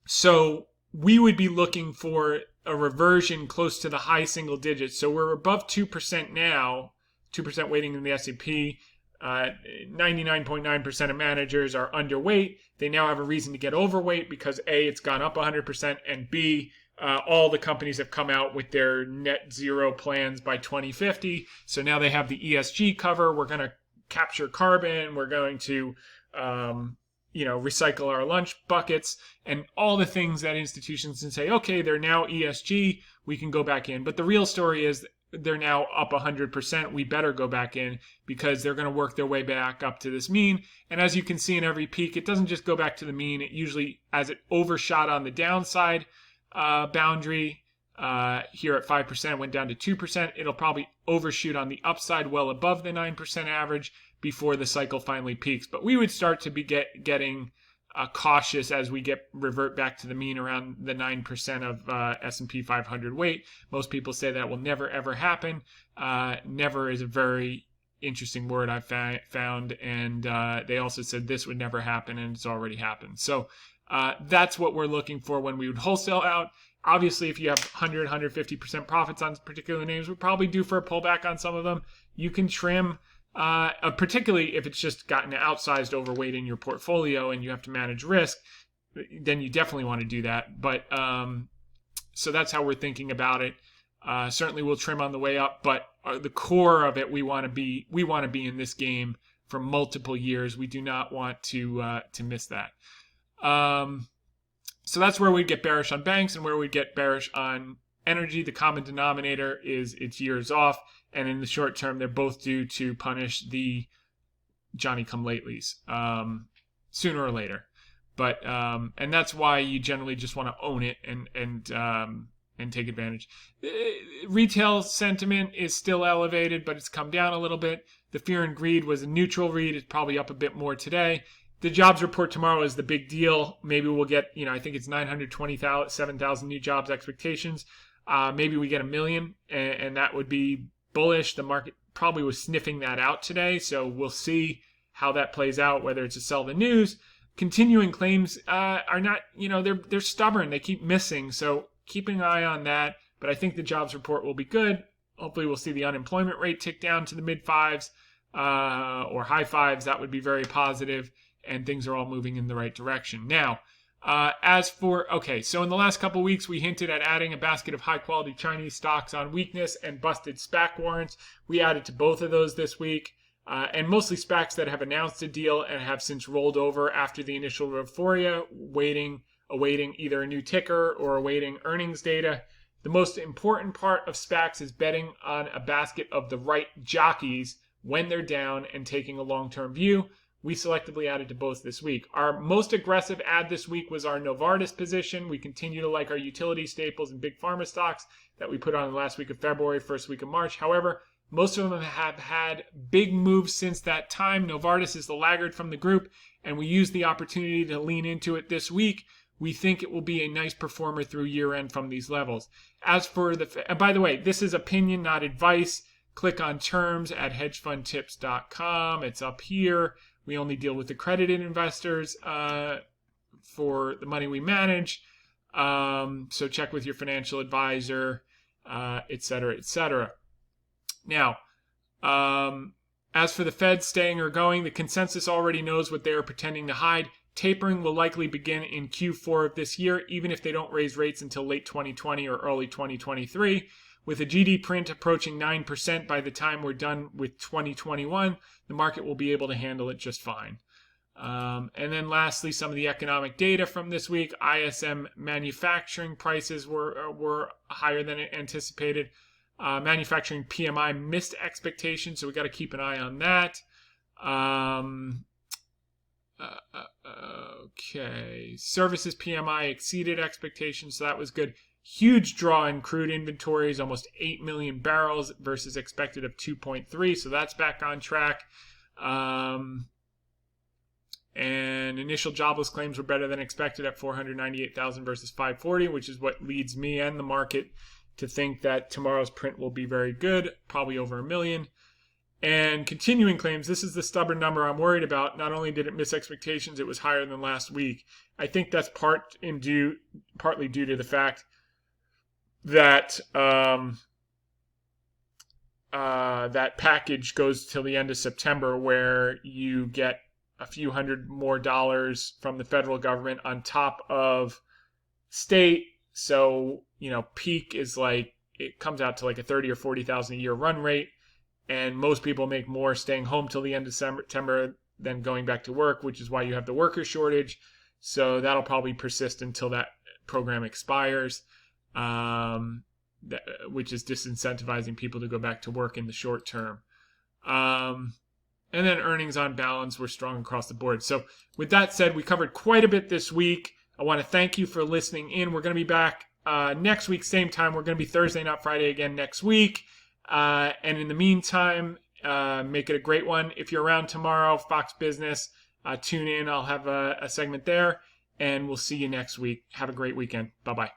So we would be looking for a reversion close to the high single digits. So we're above 2% now, 2% weighting in the S&P. 99.9% of managers are underweight. They now have a reason to get overweight because A, it's gone up 100%, and B, all the companies have come out with their net zero plans by 2050. So now they have the ESG cover. We're going to capture carbon. We're going to recycle our lunch buckets and all the things that institutions can say, okay, they're now ESG, we can go back in. But the real story is they're now up 100%. We better go back in because they're going to work their way back up to this mean. And as you can see in every peak, it doesn't just go back to the mean. It usually, as it overshot on the downside boundary, here at 5%, went down to 2%. It'll probably overshoot on the upside well above the 9% average before the cycle finally peaks. But we would start to be getting cautious as we revert back to the mean around the 9% of S&P 500 weight. Most people say that will never, ever happen. Never is a very interesting word I've found. And they also said this would never happen, and it's already happened. So that's what we're looking for when we would wholesale out. Obviously, if you have 100, 150% profits on particular names, we're probably due for a pullback on some of them. You can trim, particularly if it's just gotten outsized overweight in your portfolio and you have to manage risk, then you definitely want to do that. But so that's how we're thinking about it. Certainly we'll trim on the way up, but the core of it, we want to be in this game for multiple years. We do not want to miss that. So that's where we get bearish on banks and where we get bearish on energy. The common denominator is it's years off, and in the short term, they're both due to punish the Johnny-come-latelys sooner or later. But and that's why you generally just want to own it and take advantage. Retail sentiment is still elevated, but it's come down a little bit. The fear and greed was a neutral read. It's probably up a bit more today. The jobs report tomorrow is the big deal. Maybe we'll get, I think it's 927,000 new jobs expectations. Maybe we get 1 million, and that would be bullish. The market probably was sniffing that out today, so we'll see how that plays out, whether it's a sell the news. Continuing claims are not, they're stubborn. They keep missing. So keeping an eye on that. But I think the jobs report will be good. Hopefully we'll see the unemployment rate tick down to the mid fives or high fives. That would be very positive, and things are all moving in the right direction. Now, so in the last couple weeks, we hinted at adding a basket of high-quality Chinese stocks on weakness and busted SPAC warrants. We added to both of those this week, and mostly SPACs that have announced a deal and have since rolled over after the initial euphoria, awaiting either a new ticker or awaiting earnings data. The most important part of SPACs is betting on a basket of the right jockeys when they're down and taking a long-term view. We selectively added to both this week. Our most aggressive add this week was our Novartis position. We continue to like our utility staples and big pharma stocks that we put on the last week of February, first week of March. However, most of them have had big moves since that time. Novartis is the laggard from the group, and we used the opportunity to lean into it this week. We think it will be a nice performer through year end from these levels. As for by the way, this is opinion, not advice. Click on terms at hedgefundtips.com. It's up here. We only deal with accredited investors for the money we manage. So check with your financial advisor, et cetera, et cetera. Now, as for the Fed staying or going, the consensus already knows what they are pretending to hide. Tapering will likely begin in Q4 of this year, even if they don't raise rates until late 2020 or early 2023. With a GD print approaching 9% by the time we're done with 2021, the market will be able to handle it just fine. And then lastly, some of the economic data from this week. ISM manufacturing prices were higher than anticipated. Manufacturing PMI missed expectations, so we got to keep an eye on that. Okay. Services PMI exceeded expectations, so that was good. Huge draw in crude inventories, almost 8 million barrels versus expected of 2.3, so that's back on track. And initial jobless claims were better than expected at 498,000 versus 540, which is what leads me and the market to think that tomorrow's print will be very good, probably over 1 million. And continuing claims, this is the stubborn number I'm worried about. Not only did it miss expectations, it was higher than last week. I think that's partly due to the fact that that package goes till the end of September, where you get a few $100 more from the federal government on top of state. So, peak is it comes out to like a 30 or 40,000 a year run rate. And most people make more staying home till the end of September than going back to work, which is why you have the worker shortage. So that'll probably persist until that program expires, which is disincentivizing people to go back to work in the short term. And then earnings on balance were strong across the board. So with that said, we covered quite a bit this week. I want to thank you for listening in. We're going to be back next week, same time. We're going to be Thursday, not Friday again next week. And in the meantime, make it a great one. If you're around tomorrow, Fox Business, tune in. I'll have a segment there, and we'll see you next week. Have a great weekend. Bye-bye.